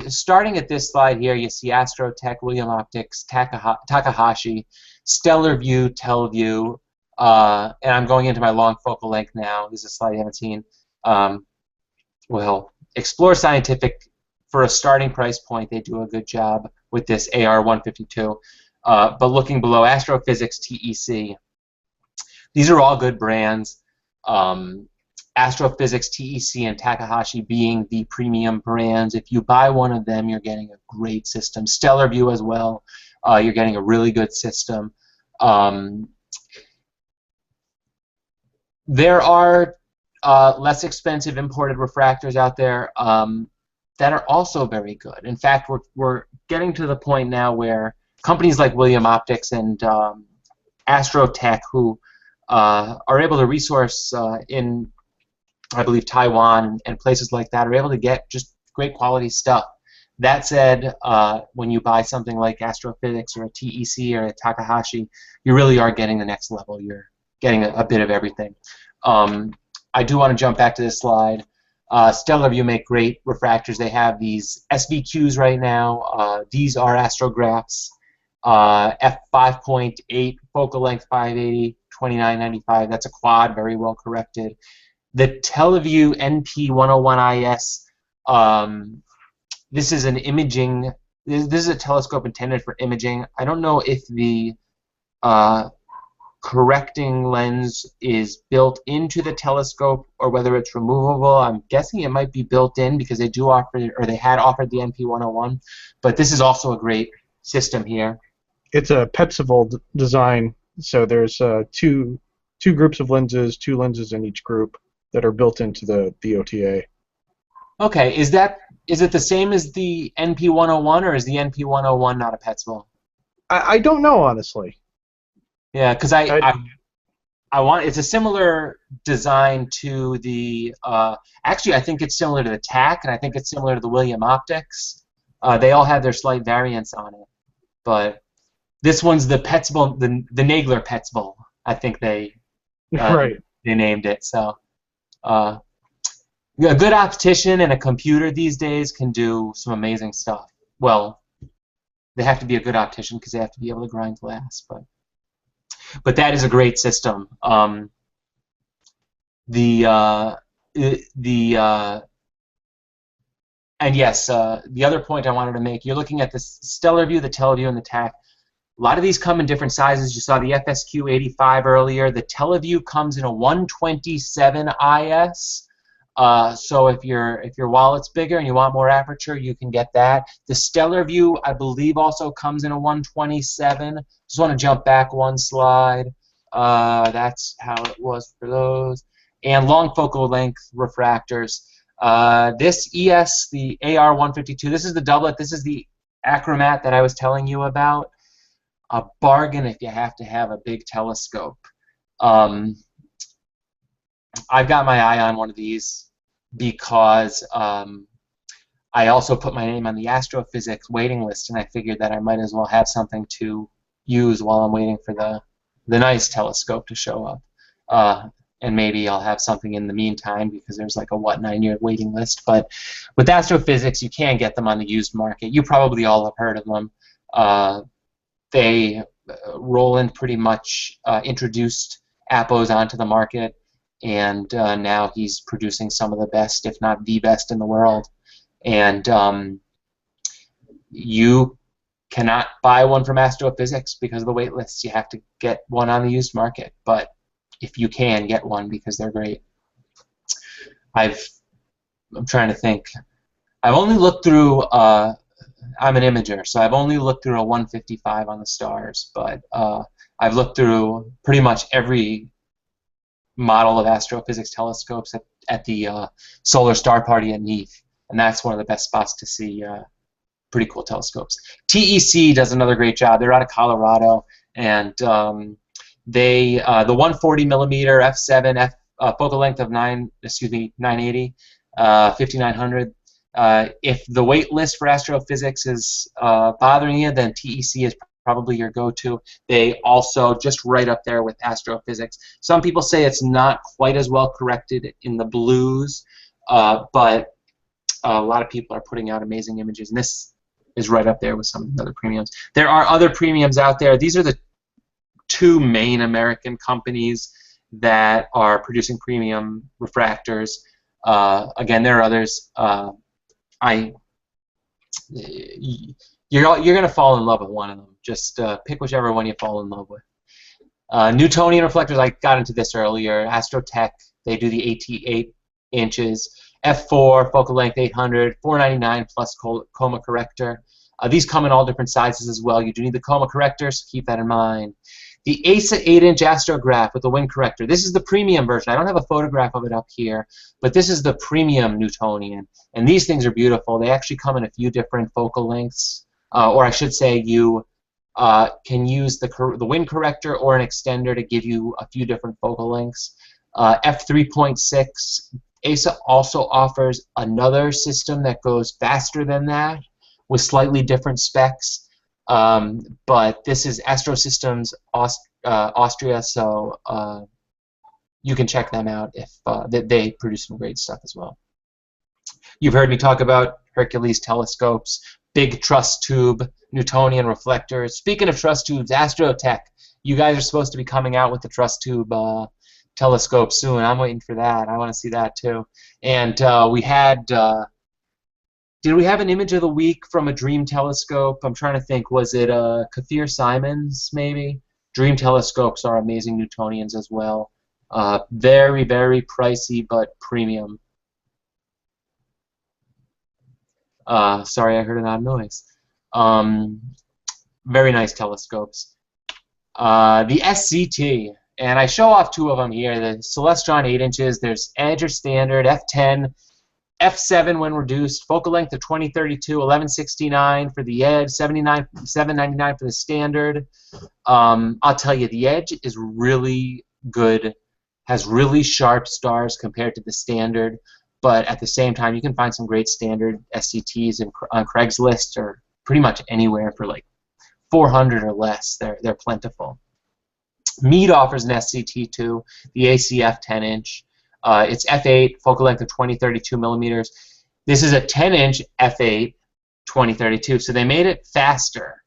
starting at this slide here, you see Astrotech, William Optics, Takahashi, Stellar View, Teleview, and I'm going into my long focal length now. This is a slide you haven't seen. Well, Explore Scientific, for a starting price point, they do a good job with this AR-152. But looking below, Astrophysics, TEC. These are all good brands. Astrophysics, TEC, and Takahashi being the premium brands. If you buy one of them, you're getting a great system. Stellar View as well. You're getting a really good system. There are less expensive imported refractors out there that are also very good. In fact, we're getting to the point now where companies like William Optics and Astrotech, who are able to resource in, I believe, Taiwan and places like that, are able to get just great quality stuff. That said, when you buy something like Astrophysics or a TEC or a Takahashi, you really are getting the next level. You're getting a bit of everything. I do want to jump back to this slide. Stellar View make great refractors. They have these SVQs right now. These are astrographs. F5.8, focal length 580, 2995. That's a quad, very well corrected. The Teleview NP101IS, this is an imaging, this is a telescope intended for imaging. I don't know if the correcting lens is built into the telescope or whether it's removable. I'm guessing it might be built in because they do offer, or they had offered the NP101, but this is also a great system here. It's a Petzval design, so there's two groups of lenses, 2 lenses in each group that are built into the OTA. Okay, is it the same as the NP101, or is the NP101 not a Petzval? I don't know, honestly. Yeah, because I want, it's a similar design to the actually I think it's similar to the TAC, and I think it's similar to the William Optics. They all have their slight variants on it, but this one's the Petzval, the Nagler Petzval. I think they right. They named it. So a good optician and a computer these days can do some amazing stuff. Well, they have to be a good optician because they have to be able to grind glass, but that is a great system. And yes, the other point I wanted to make, you're looking at the Stellar View, the Teleview, and the TAC. A lot of these come in different sizes. You saw the FSQ 85 earlier. The Teleview comes in a 127 IS. So if your wallet's bigger and you want more aperture, you can get that. The Stellar View, I believe, also comes in a 127. Just want to jump back one slide. That's how it was for those. And long focal length refractors. This ES, the AR-152, this is the doublet. This is the achromat that I was telling you about. A bargain if you have to have a big telescope. I've got my eye on one of these because I also put my name on the Astrophysics waiting list, and I figured that I might as well have something to use while I'm waiting for the nice telescope to show up. and maybe I'll have something in the meantime because there's like a 9-year waiting list. But with Astrophysics, you can get them on the used market. You probably all have heard of them. Roland pretty much introduced Appos onto the market, and now he's producing some of the best, if not the best, in the world. And you cannot buy one from Astrophysics because of the wait lists. You have to get one on the used market. But if you can, get one because they're great. I'm trying to think. I've only looked through. I'm an imager, so I've only looked through a 155 on the stars, but I've looked through pretty much every model of astrophysics telescopes at the Solar Star Party at Neath, and that's one of the best spots to see pretty cool telescopes. TEC does another great job. They're out of Colorado, and the 140 millimeter f7 focal length of 980, 5900. If the wait list for astrophysics is bothering you, then TEC is probably your go-to. They also just right up there with astrophysics. Some people say it's not quite as well corrected in the blues, but a lot of people are putting out amazing images, and this is right up there with some of the other premiums. There are other premiums out there. These are the two main American companies that are producing premium refractors. Again, there are others. You're gonna fall in love with one of them. Just pick whichever one you fall in love with. Newtonian reflectors, I got into this earlier. Astrotech, they do the 88 inches. F4, focal length 800, 499 plus coma corrector. These come in all different sizes as well. You do need the coma corrector, so keep that in mind. The ASA 8-inch astrograph with the wind corrector. This is the premium version. I don't have a photograph of it up here, but this is the premium Newtonian. And these things are beautiful. They actually come in a few different focal lengths. Or I should say you can use the wind corrector or an extender to give you a few different focal lengths. F3.6. ASA also offers another system that goes faster than that with slightly different specs. But this is Astro Systems Austria, so you can check them out if they produce some great stuff as well. You've heard me talk about Hercules telescopes, big truss tube, Newtonian reflectors. Speaking of truss tubes, Astrotech, you guys are supposed to be coming out with the truss tube telescope soon. I'm waiting for that. I want to see that too. And we had, did we have an image of the week from a Dream telescope? I'm trying to think. Was it Kathir Simons maybe? Dream telescopes are amazing Newtonians as well. Very, very pricey, but premium. Sorry, I heard an odd noise. Very nice telescopes. The SCT, and I show off two of them here. The Celestron 8 inches. There's Edge or Standard, F10, F7 when reduced, focal length of 2032, 1169 for the Edge, 799 for the Standard. I'll tell you, the Edge is really good, has really sharp stars compared to the Standard, but at the same time, you can find some great Standard SCTs on Craigslist or pretty much anywhere for like 400 or less. They're plentiful. Meade offers an SCT too, the ACF 10-inch. It's f8, focal length of 2032 millimeters. This is a 10-inch f8, 2032, so they made it faster.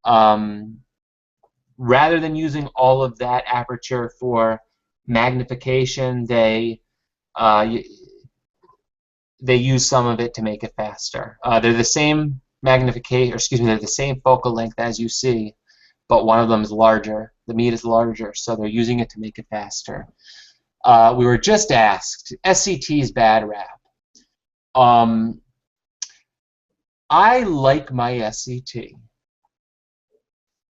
Rather than using all of that aperture for magnification, they use some of it to make it faster. They're the same magnification, or excuse me, they're the same focal length as you see, but one of them is larger. The Meade is larger, so they're using it to make it faster. We were just asked, SCT's bad rap. I like my SCT.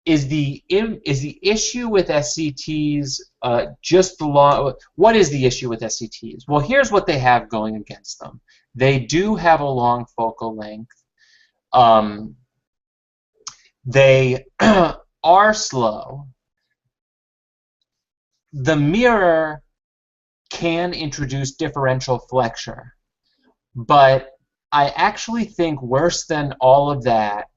Is the issue with SCTs just the long? What is the issue with SCTs? Well, here's what they have going against them. They do have a long focal length. They are slow. The mirror can introduce differential flexure, but I actually think worse than all of that,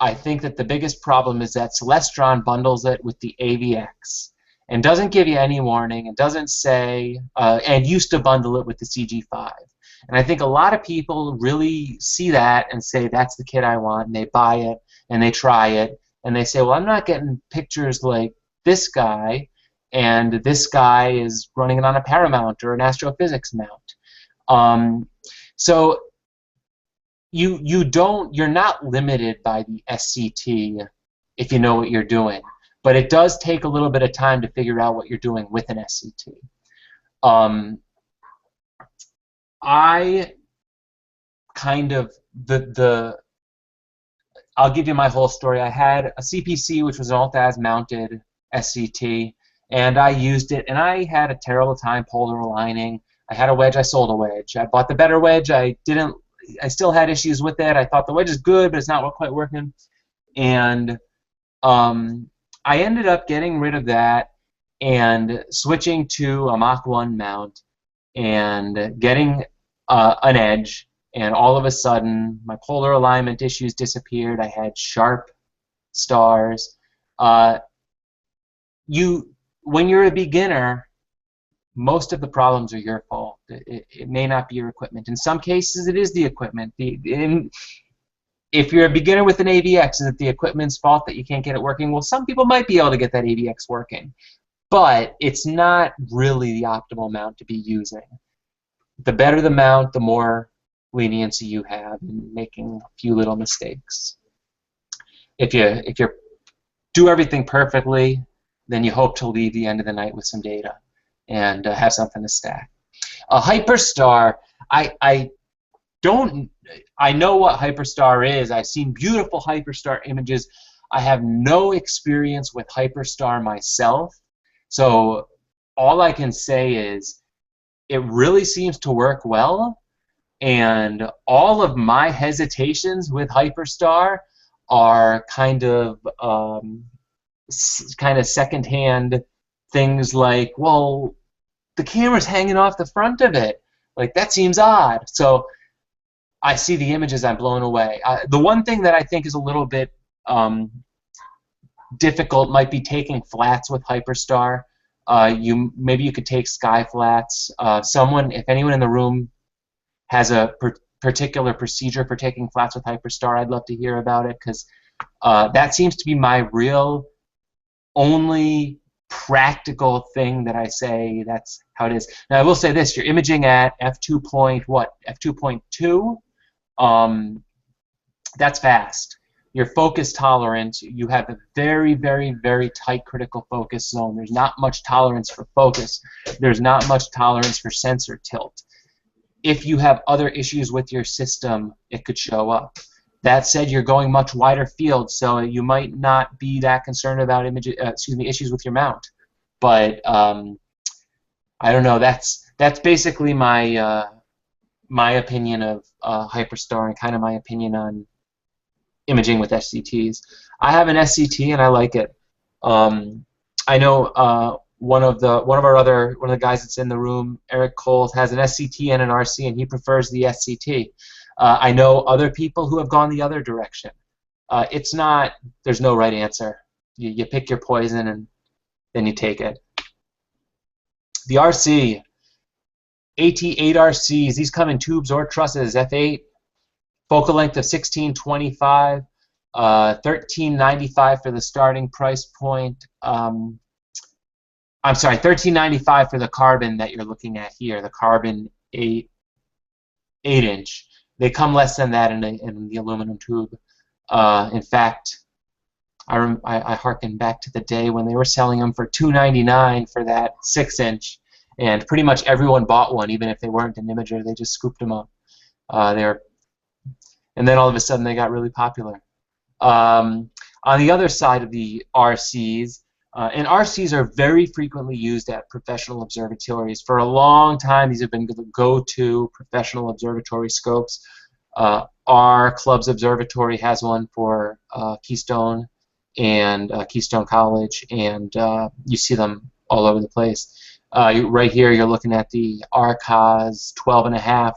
I think that the biggest problem is that Celestron bundles it with the AVX, and doesn't give you any warning and doesn't say, and used to bundle it with the CG5. And I think a lot of people really see that and say, that's the kit I want, and they buy it and they try it and they say, well, I'm not getting pictures like this guy, and this guy is running it on a Paramount or an astrophysics mount. So you're not limited by the SCT if you know what you're doing, but it does take a little bit of time to figure out what you're doing with an SCT. I kind of I'll give you my whole story. I had a CPC, which was an alt-az mounted SCT, and I used it, and I had a terrible time polar aligning. I had a wedge, I sold a wedge. I bought the better wedge. I still had issues with it. I thought the wedge is good, but it's not quite working. And I ended up getting rid of that and switching to a Mach 1 mount and getting an edge. And all of a sudden, my polar alignment issues disappeared. I had sharp stars. When you're a beginner, most of the problems are your fault. It may not be your equipment. In some cases, it is the equipment. If you're a beginner with an AVX, is it the equipment's fault that you can't get it working? Well, some people might be able to get that AVX working, but it's not really the optimal mount to be using. The better the mount, the more leniency you have in making a few little mistakes. If you do everything perfectly, then you hope to leave the end of the night with some data and have something to stack. A Hyperstar, I know what Hyperstar is. I've seen beautiful Hyperstar images. I have no experience with Hyperstar myself, so all I can say is it really seems to work well, and all of my hesitations with Hyperstar are kind of secondhand things like, well, the camera's hanging off the front of it. Like, that seems odd. So I see the images, I'm blown away. The one thing that I think is a little bit difficult might be taking flats with Hyperstar. Maybe you could take sky flats. If anyone in the room has a particular procedure for taking flats with Hyperstar, I'd love to hear about it, because that seems to be my real only practical thing that I say that's how it is. Now, I will say this: you're imaging at f2.2. That's fast. Your focus tolerance, you have a very, very, very tight critical focus zone. There's not much tolerance for focus. There's not much tolerance for sensor tilt. If you have other issues with your system, it could show up. That said, you're going much wider field, so you might not be that concerned about issues with your mount. But I don't know. That's basically my my opinion of Hyperstar and kind of my opinion on imaging with SCTs. I have an SCT and I like it. I know one of the guys that's in the room, Eric Coles, has an SCT and an RC, and he prefers the SCT. I know other people who have gone the other direction. There's no right answer. You pick your poison and then you take it. The RC, AT8 RCs, these come in tubes or trusses, F8, focal length of 1625, $13.95 for the starting price point. I'm sorry, $13.95 for the carbon that you're looking at here, the carbon 8-inch. They come less than that in the aluminum tube. In fact, I harken back to the day when they were selling them for $2.99 for that 6-inch, and pretty much everyone bought one, even if they weren't an imager. They just scooped them up. And then all of a sudden they got really popular. On the other side of the RCs, and RCs are very frequently used at professional observatories. For a long time, these have been the go-to professional observatory scopes. Our club's observatory has one for Keystone and Keystone College, and you see them all over the place. Right here, you're looking at the RCAS 12.5.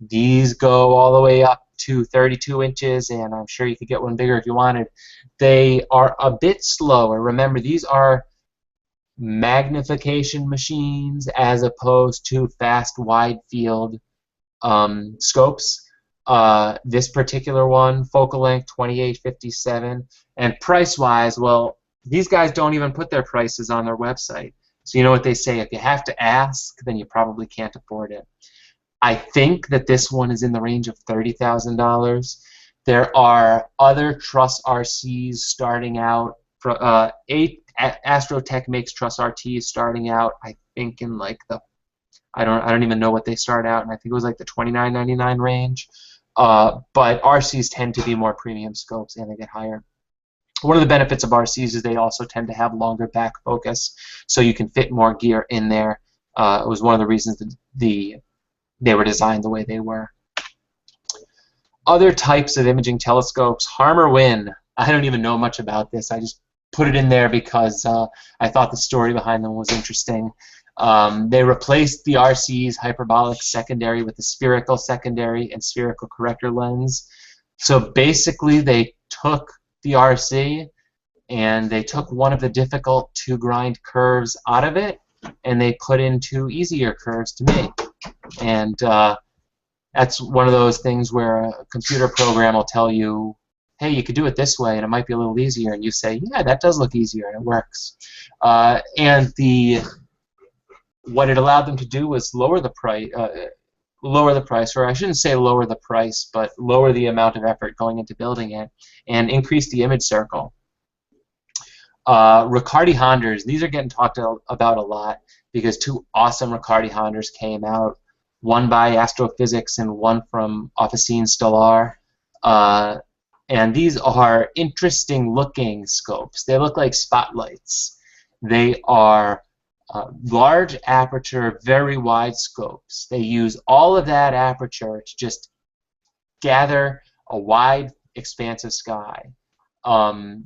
These go all the way up to 32 inches, and I'm sure you could get one bigger if you wanted. They are a bit slower. Remember, these are magnification machines as opposed to fast wide field scopes. This particular one, focal length 2857, and price-wise, well, these guys don't even put their prices on their website. So you know what they say, if you have to ask, then you probably can't afford it. I think that this one is in the range of $30,000. There are other truss RCs starting out. Astrotech makes truss RTs starting out, I think, in like the I don't even know what they start out, and I think it was like the $29.99 range. But RCs tend to be more premium scopes, and they get higher. One of the benefits of RCs is they also tend to have longer back focus, so you can fit more gear in there. It was one of the reasons that they were designed the way they were. Other types of imaging telescopes, Harmer Win. I don't even know much about this. I just put it in there because I thought the story behind them was interesting. They replaced the RC's hyperbolic secondary with the spherical secondary and spherical corrector lens. So basically they took the RC and they took one of the difficult to grind curves out of it and they put in two easier curves to make. And that's one of those things where a computer program will tell you, hey, you could do it this way and it might be a little easier, and you say, yeah, that does look easier, and it works. And what it allowed them to do was lower the price, or I shouldn't say lower the price, but lower the amount of effort going into building it, and increase the image circle. Riccardi Honders, these are getting talked about a lot because two awesome Riccardi Honders came out, one by Astrophysics and one from Officine Stellar. And these are interesting looking scopes. They look like spotlights. They are large aperture, very wide scopes. They use all of that aperture to just gather a wide, expansive sky. I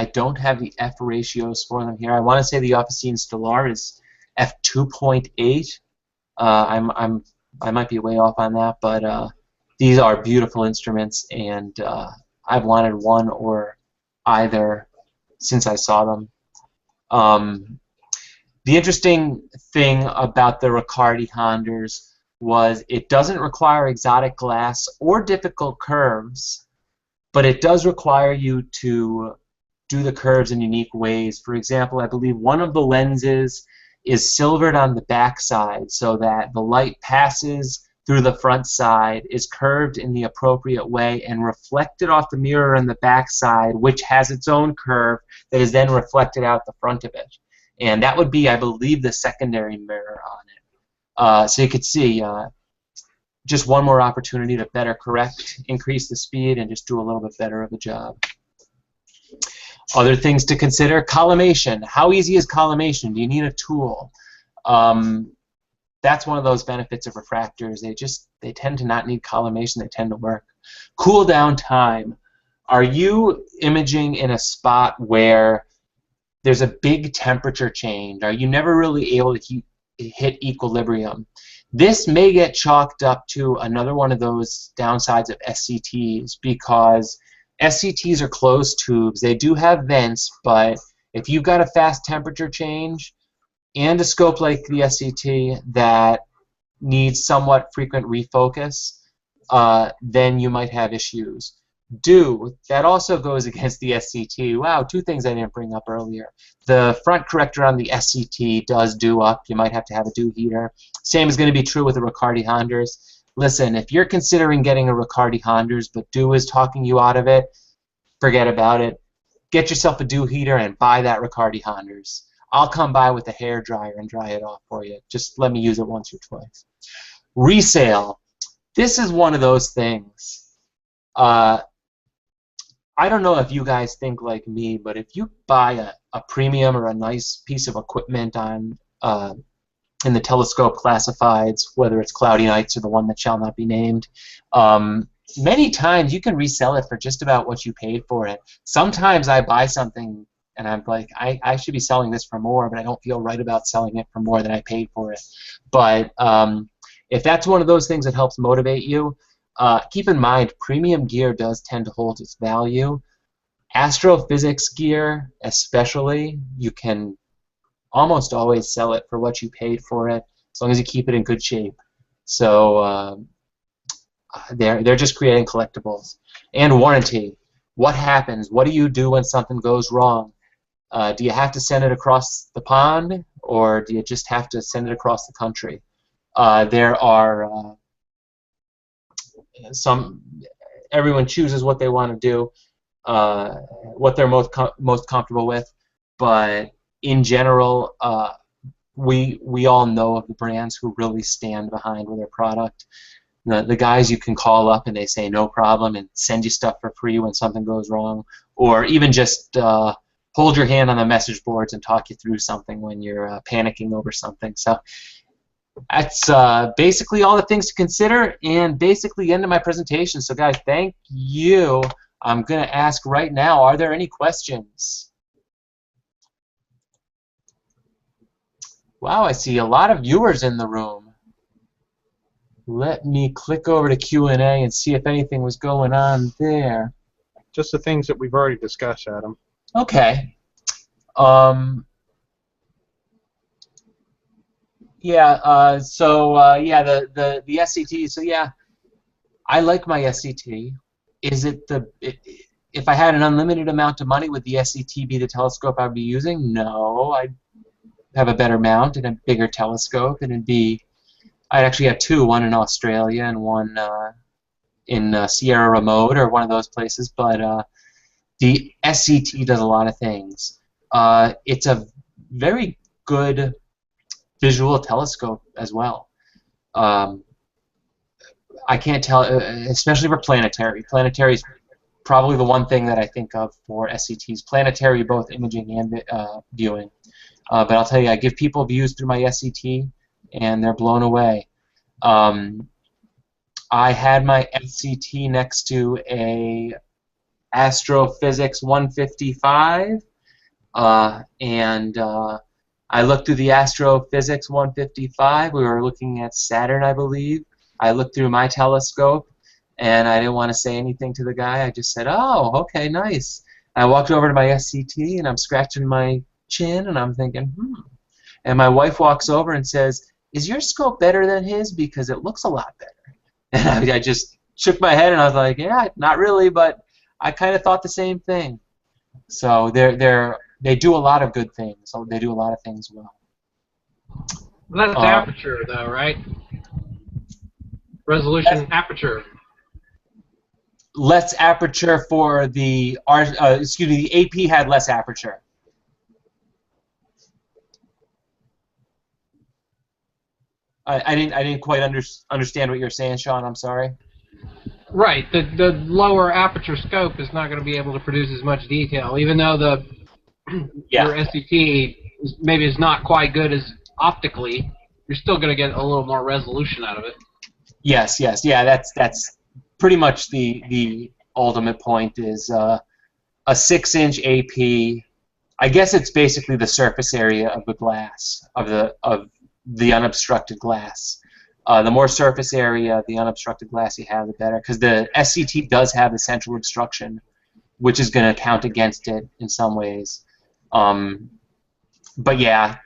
don't have the F ratios for them here. I want to say the Officine Stellar is f2.8. I might be way off on that, but these are beautiful instruments, and I've wanted one or either since I saw them. The interesting thing about the Riccardi Honders was it doesn't require exotic glass or difficult curves, but it does require you to do the curves in unique ways. For example, I believe one of the lenses is silvered on the back side so that the light passes through the front side, is curved in the appropriate way, and reflected off the mirror on the back side, which has its own curve that is then reflected out the front of it. And that would be, I believe, the secondary mirror on it. So you could see just one more opportunity to better correct, increase the speed, and just do a little bit better of a job. Other things to consider, collimation. How easy is collimation? Do you need a tool? That's one of those benefits of refractors. They tend to not need collimation. They tend to work. Cool down time. Are you imaging in a spot where there's a big temperature change? Are you never really able to hit equilibrium? This may get chalked up to another one of those downsides of SCTs, because SCTs are closed tubes. They do have vents, but if you've got a fast temperature change and a scope like the SCT that needs somewhat frequent refocus, then you might have issues. That also goes against the SCT. Wow, two things I didn't bring up earlier. The front corrector on the SCT does do up. You might have to have a dew heater. Same is going to be true with the Riccardi Honders. Listen, if you're considering getting a Riccardi Honders but dew is talking you out of it, forget about it. Get yourself a dew heater and buy that Riccardi Honders. I'll come by with a hair dryer and dry it off for you. Just let me use it once or twice. Resale. This is one of those things. I don't know if you guys think like me, but if you buy a premium or a nice piece of equipment on in the telescope classifieds, whether it's Cloudy Nights or the one that shall not be named, many times you can resell it for just about what you paid for it. Sometimes I buy something and I'm like, I should be selling this for more, but I don't feel right about selling it for more than I paid for it. But if that's one of those things that helps motivate you, keep in mind premium gear does tend to hold its value. Astrophysics gear, especially, you can almost always sell it for what you paid for it, as long as you keep it in good shape. So they're just creating collectibles. And warranty. What happens? What do you do when something goes wrong? Do you have to send it across the pond, or do you just have to send it across the country? There are everyone chooses what they want to do, what they're most comfortable with, but in general, we all know of the brands who really stand behind with their product. The guys you can call up and they say no problem and send you stuff for free when something goes wrong, or even just hold your hand on the message boards and talk you through something when you're panicking over something. So that's basically all the things to consider, and basically the end of my presentation. So guys, thank you. I'm going to ask right now, are there any questions? Wow, I see a lot of viewers in the room. Let me click over to Q&A and see if anything was going on there. Just the things that we've already discussed, Adam. Okay. Yeah, the SCT. So yeah, I like my SCT. Is it if I had an unlimited amount of money, would the SCT be the telescope I'd be using? No, I'd have a better mount and a bigger telescope, and I'd actually have two, one in Australia and one in Sierra Remote or one of those places. But the SCT does a lot of things. It's a very good visual telescope as well. I can't tell, especially for planetary. Planetary is probably the one thing that I think of for SCTs. Planetary, both imaging and viewing. But I'll tell you, I give people views through my SCT, and they're blown away. I had my SCT next to a Astrophysics 155, and I looked through the Astrophysics 155. We were looking at Saturn, I believe. I looked through my telescope, and I didn't want to say anything to the guy. I just said, "Oh, okay, nice." I walked over to my SCT, and I'm scratching my chin, and I'm thinking, And my wife walks over and says, "Is your scope better than his? Because it looks a lot better." And I just shook my head, and I was like, "Yeah, not really, but I kind of thought the same thing." So they do a lot of good things. So they do a lot of things well. That's aperture, though, right? Resolution aperture. Less aperture for the excuse me, the AP had less aperture. I didn't quite understand what you're saying, Sean. I'm sorry. Right. The lower aperture scope is not going to be able to produce as much detail, even though your SCT maybe is not quite good as optically. You're still going to get a little more resolution out of it. Yes, yeah. That's pretty much the ultimate point. Is a 6-inch AP. I guess it's basically the surface area of the glass of the unobstructed glass. The more surface area, the unobstructed glass you have, the better. Because the SCT does have the central obstruction, which is going to count against it in some ways. But yeah,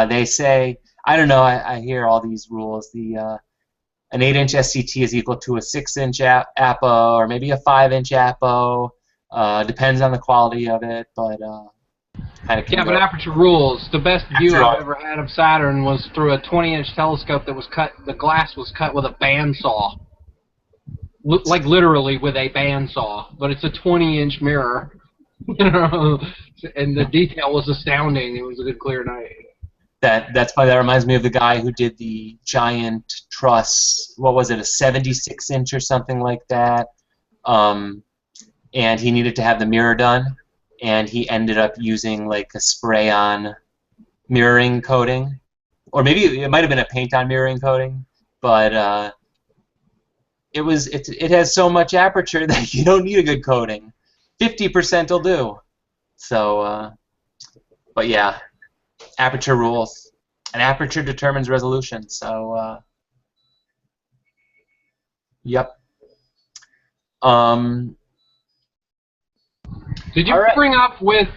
they say, I don't know. I hear all these rules. An 8-inch SCT is equal to a 6-inch APO, or maybe a 5-inch APO. Depends on the quality of it, but yeah, but aperture rules. The best view I've ever had of Saturn was through a 20-inch telescope that was cut. The glass was cut with a bandsaw, like literally with a bandsaw. But it's a 20-inch mirror, you know, and the detail was astounding. It was a good clear night. That's funny. That reminds me of the guy who did the giant truss. What was it, a 76-inch or something like that? And he needed to have the mirror done, and he ended up using like a spray-on mirroring coating, or maybe it might have been a paint-on mirroring coating. But it has so much aperture that you don't need a good coating. 50% will do. So, but yeah. Aperture rules, and aperture determines resolution. So, yep. Did you bring up with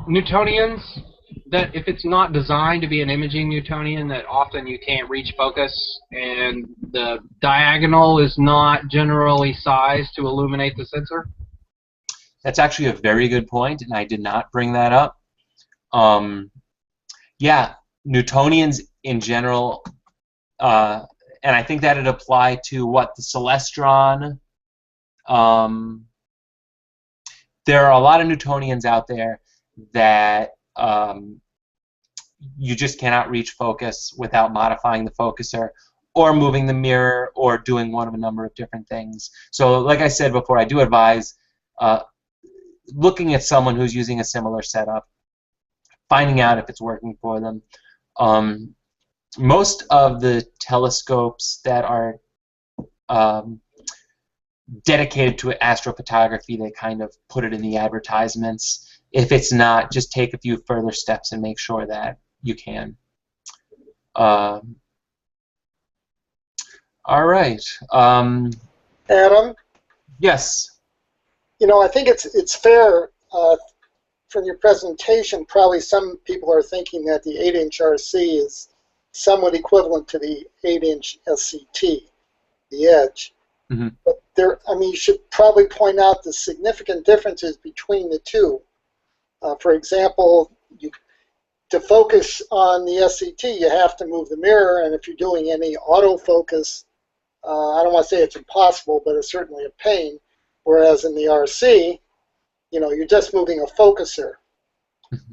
Newtonians that if it's not designed to be an imaging Newtonian, that often you can't reach focus, and the diagonal is not generally sized to illuminate the sensor? That's actually a very good point, and I did not bring that up. Yeah, Newtonians in general, and I think that would apply to what the Celestron. There are a lot of Newtonians out there that you just cannot reach focus without modifying the focuser or moving the mirror or doing one of a number of different things. So like I said before, I do advise looking at someone who's using a similar setup, finding out if it's working for them. Most of the telescopes that are dedicated to astrophotography, they kind of put it in the advertisements. If it's not, just take a few further steps and make sure that you can. All right. Adam? Yes. You know, I think it's fair from your presentation, probably some people are thinking that the 8-inch RC is somewhat equivalent to the 8-inch SCT, the edge. Mm-hmm. But there, I mean, you should probably point out the significant differences between the two. For example, to focus on the SCT, you have to move the mirror, and if you're doing any autofocus, I don't want to say it's impossible, but it's certainly a pain. Whereas in the RC, you know, you're just moving a focuser.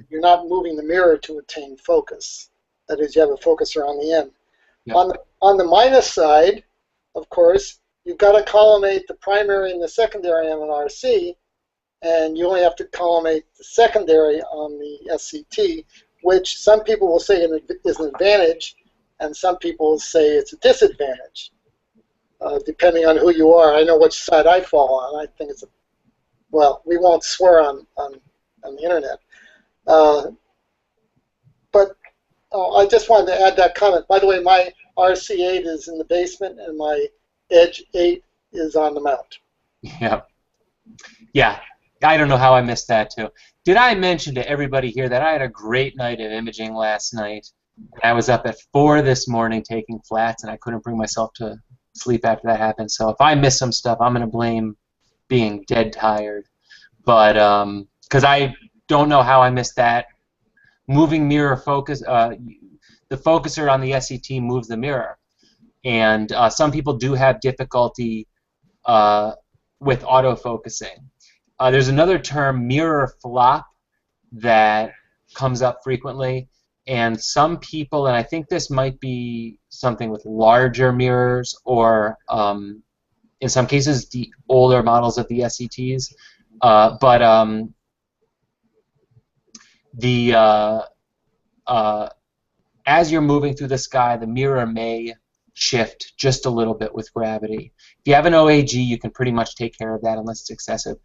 You're not moving the mirror to attain focus. That is, you have a focuser on the end. Yeah. On the minus side, of course, you've got to collimate the primary and the secondary on an RC, and you only have to collimate the secondary on the SCT, which some people will say is an advantage, and some people will say it's a disadvantage, depending on who you are. I know which side I fall on. I think it's well, we won't swear on the internet. But I just wanted to add that comment. By the way, my RC8 is in the basement, and my Edge 8 is on the mount. Yeah. Yeah. I don't know how I missed that, too. Did I mention to everybody here that I had a great night of imaging last night? I was up at 4 this morning taking flats, and I couldn't bring myself to sleep after that happened. So if I miss some stuff, I'm going to blame being dead tired. But because I don't know how I missed that. Moving mirror focus, the focuser on the SCT moves the mirror. And some people do have difficulty with autofocusing. There's another term, mirror flop, that comes up frequently. And some people, and I think this might be something with larger mirrors or in some cases the older models of the SCTs, as you're moving through the sky, the mirror may shift just a little bit with gravity. If you have an OAG, you can pretty much take care of that unless it's excessive.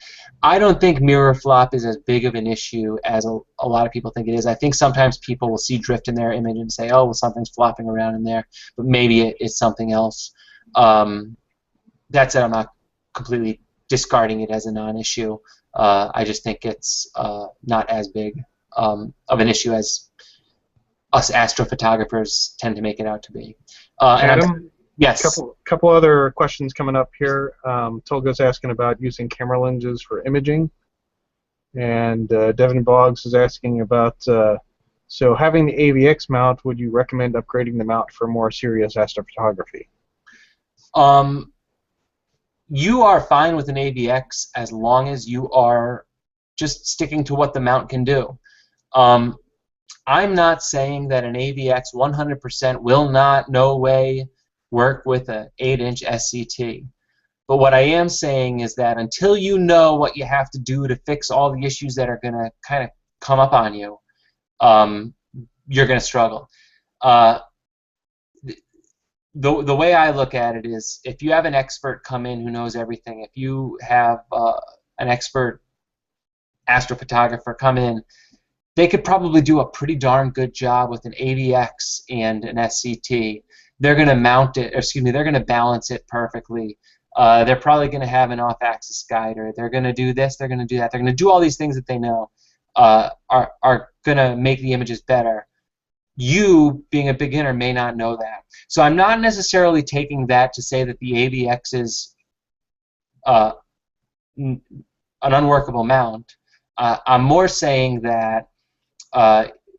I don't think mirror flop is as big of an issue as a lot of people think it is. I think sometimes people will see drift in their image and say, oh, well, something's flopping around in there, but maybe it's something else. That said, I'm not completely discarding it as a non-issue. I just think it's not as big of an issue as us astrophotographers tend to make it out to be. Adam, yes. Couple other questions coming up here. Tolga's asking about using camera lenses for imaging, and Devin Boggs is asking about so having the AVX mount, would you recommend upgrading the mount for more serious astrophotography? You are fine with an AVX as long as you are just sticking to what the mount can do. I'm not saying that an AVX 100% will not, no way, work with an 8-inch SCT. But what I am saying is that until you know what you have to do to fix all the issues that are going to kind of come up on you, you're going to struggle. The way I look at it is, if you have an expert come in who knows everything, if you have an expert astrophotographer come in, they could probably do a pretty darn good job with an AVX and an SCT. They're going to mount it, or excuse me, they're going to balance it perfectly. They're probably going to have an off-axis guider. They're going to do this. They're going to do that. They're going to do all these things that they know are going to make the images better. You, being a beginner, may not know that. So I'm not necessarily taking that to say that the AVX is an unworkable mount. I'm more saying that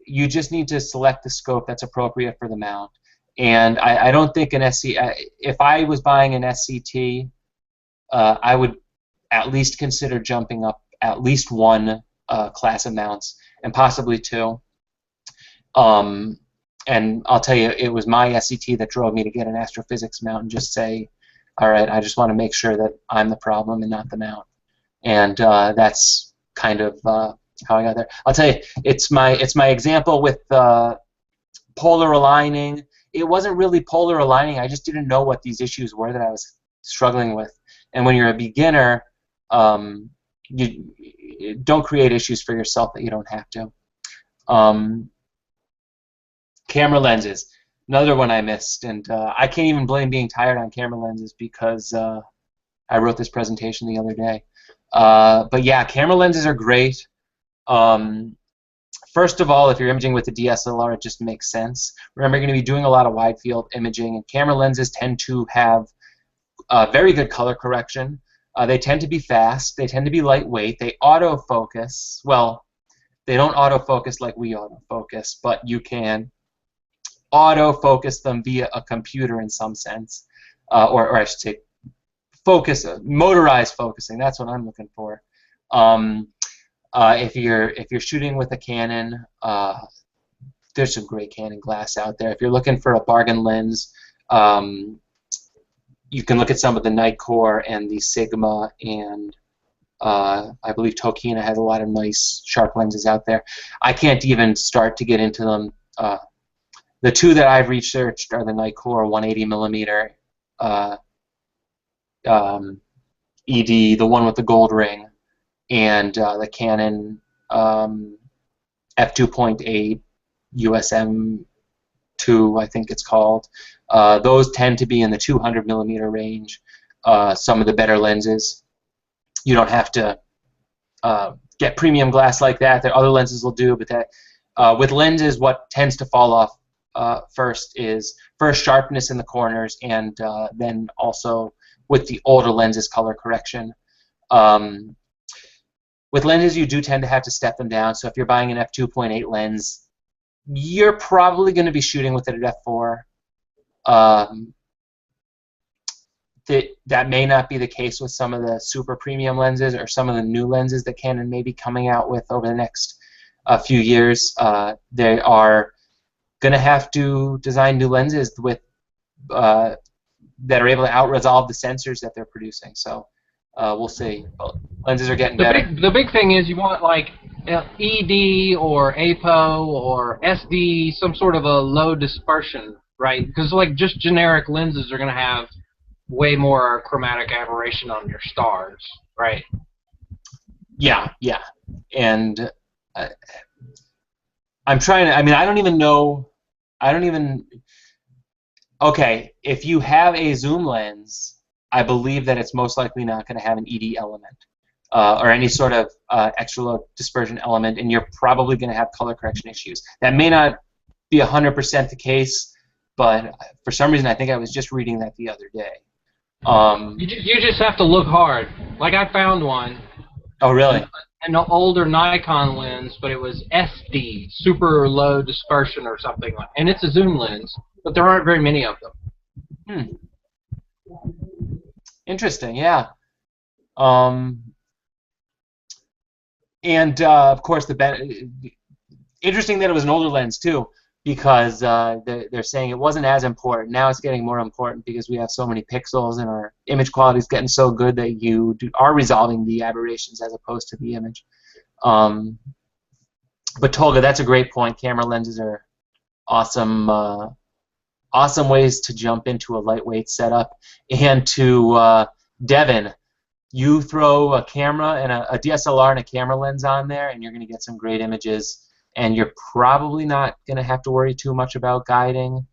you just need to select the scope that's appropriate for the mount. And I don't think an if I was buying an SCT, I would at least consider jumping up at least one class of mounts, and possibly two. And I'll tell you, it was my SCT that drove me to get an astrophysics mount and just say, all right, I just want to make sure that I'm the problem and not the mount. And that's kind of how I got there. I'll tell you, it's my example with polar aligning. It wasn't really polar aligning. I just didn't know what these issues were that I was struggling with. And when you're a beginner, you don't create issues for yourself that you don't have to. Camera lenses, another one I missed, and I can't even blame being tired on camera lenses because I wrote this presentation the other day. But yeah, camera lenses are great. First of all, if you're imaging with a DSLR, it just makes sense. Remember, you're going to be doing a lot of wide field imaging, and camera lenses tend to have very good color correction. They tend to be fast. They tend to be lightweight. They autofocus. Well, they don't autofocus like we autofocus, but you can autofocus them via a computer in some sense, or I should say, motorized focusing. That's what I'm looking for. If you're shooting with a Canon, there's some great Canon glass out there. If you're looking for a bargain lens, you can look at some of the Nikkor and the Sigma, and I believe Tokina has a lot of nice sharp lenses out there. I can't even start to get into them. The two that I've researched are the Nikkor 180mm ED, the one with the gold ring, and the Canon f2.8 USM2, I think it's called. Those tend to be in the 200mm range. Some of the better lenses. You don't have to get premium glass like that. There other lenses will do, but that with lenses, what tends to fall off first is sharpness in the corners, and then also with the older lenses, color correction. With lenses, you do tend to have to step them down. So if you're buying an f2.8 lens, you're probably going to be shooting with it at f4. That may not be the case with some of the super premium lenses or some of the new lenses that Canon may be coming out with over the next few years. They are going to have to design new lenses with that are able to out-resolve the sensors that they're producing. So we'll see. Lenses are getting better. The big thing is you want like ED or APO or SD, some sort of a low dispersion, right? Because like just generic lenses are going to have way more chromatic aberration on your stars, right? Yeah, yeah. And I'm trying to, I mean, I don't even know, okay, if you have a zoom lens, I believe that it's most likely not going to have an ED element or any sort of extra low dispersion element, and you're probably going to have color correction issues. That may not be 100% the case, but for some reason I think I was just reading that the other day. You just have to look hard. Like I found one. Oh, really? An older Nikon lens, but it was SD, super low dispersion or something like. And it's a zoom lens, but there aren't very many of them. Interesting, yeah. And of course, interesting that it was an older lens too, because they're saying it wasn't as important. Now it's getting more important because we have so many pixels and our image quality is getting so good that you are resolving the aberrations as opposed to the image. But Tolga, that's a great point. Camera lenses are awesome, awesome ways to jump into a lightweight setup. And to Devin, you throw a camera and a DSLR and a camera lens on there, and you're going to get some great images. And you're probably not going to have to worry too much about guiding.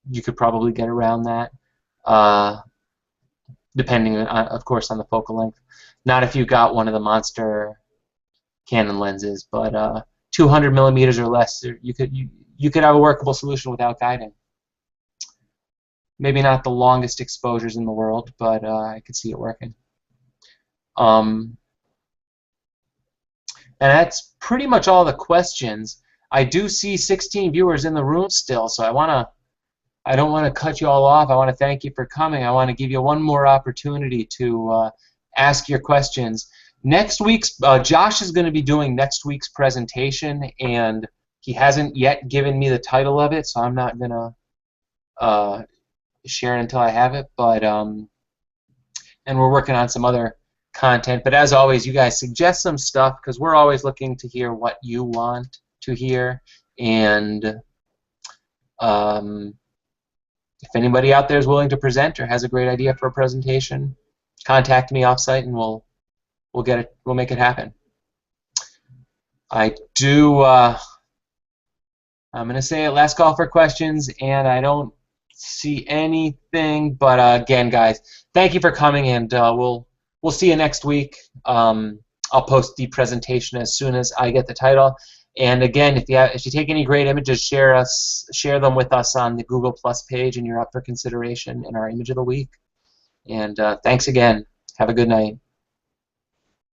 you could probably get around that, depending on, of course, on the focal length. Not if you got one of the monster Canon lenses, but 200 millimeters or less, you could have a workable solution without guiding. Maybe not the longest exposures in the world, but I could see it working. And that's pretty much all the questions. I do see 16 viewers in the room still, so I don't want to cut you all off. I want to thank you for coming. I want to give you one more opportunity to ask your questions. Next week's Josh is going to be doing next week's presentation, and he hasn't yet given me the title of it, so I'm not going to share it until I have it. But and we're working on some other content. But as always, you guys suggest some stuff because we're always looking to hear what you want to hear. And if anybody out there is willing to present or has a great idea for a presentation, contact me offsite and we'll make it happen. I do. I'm going to say it. Last call for questions, and I don't see anything. But again, guys, thank you for coming, and we'll see you next week. I'll post the presentation as soon as I get the title. And again, if you take any great images, share them with us on the Google Plus page, and you're up for consideration in our Image of the Week. And thanks again. Have a good night.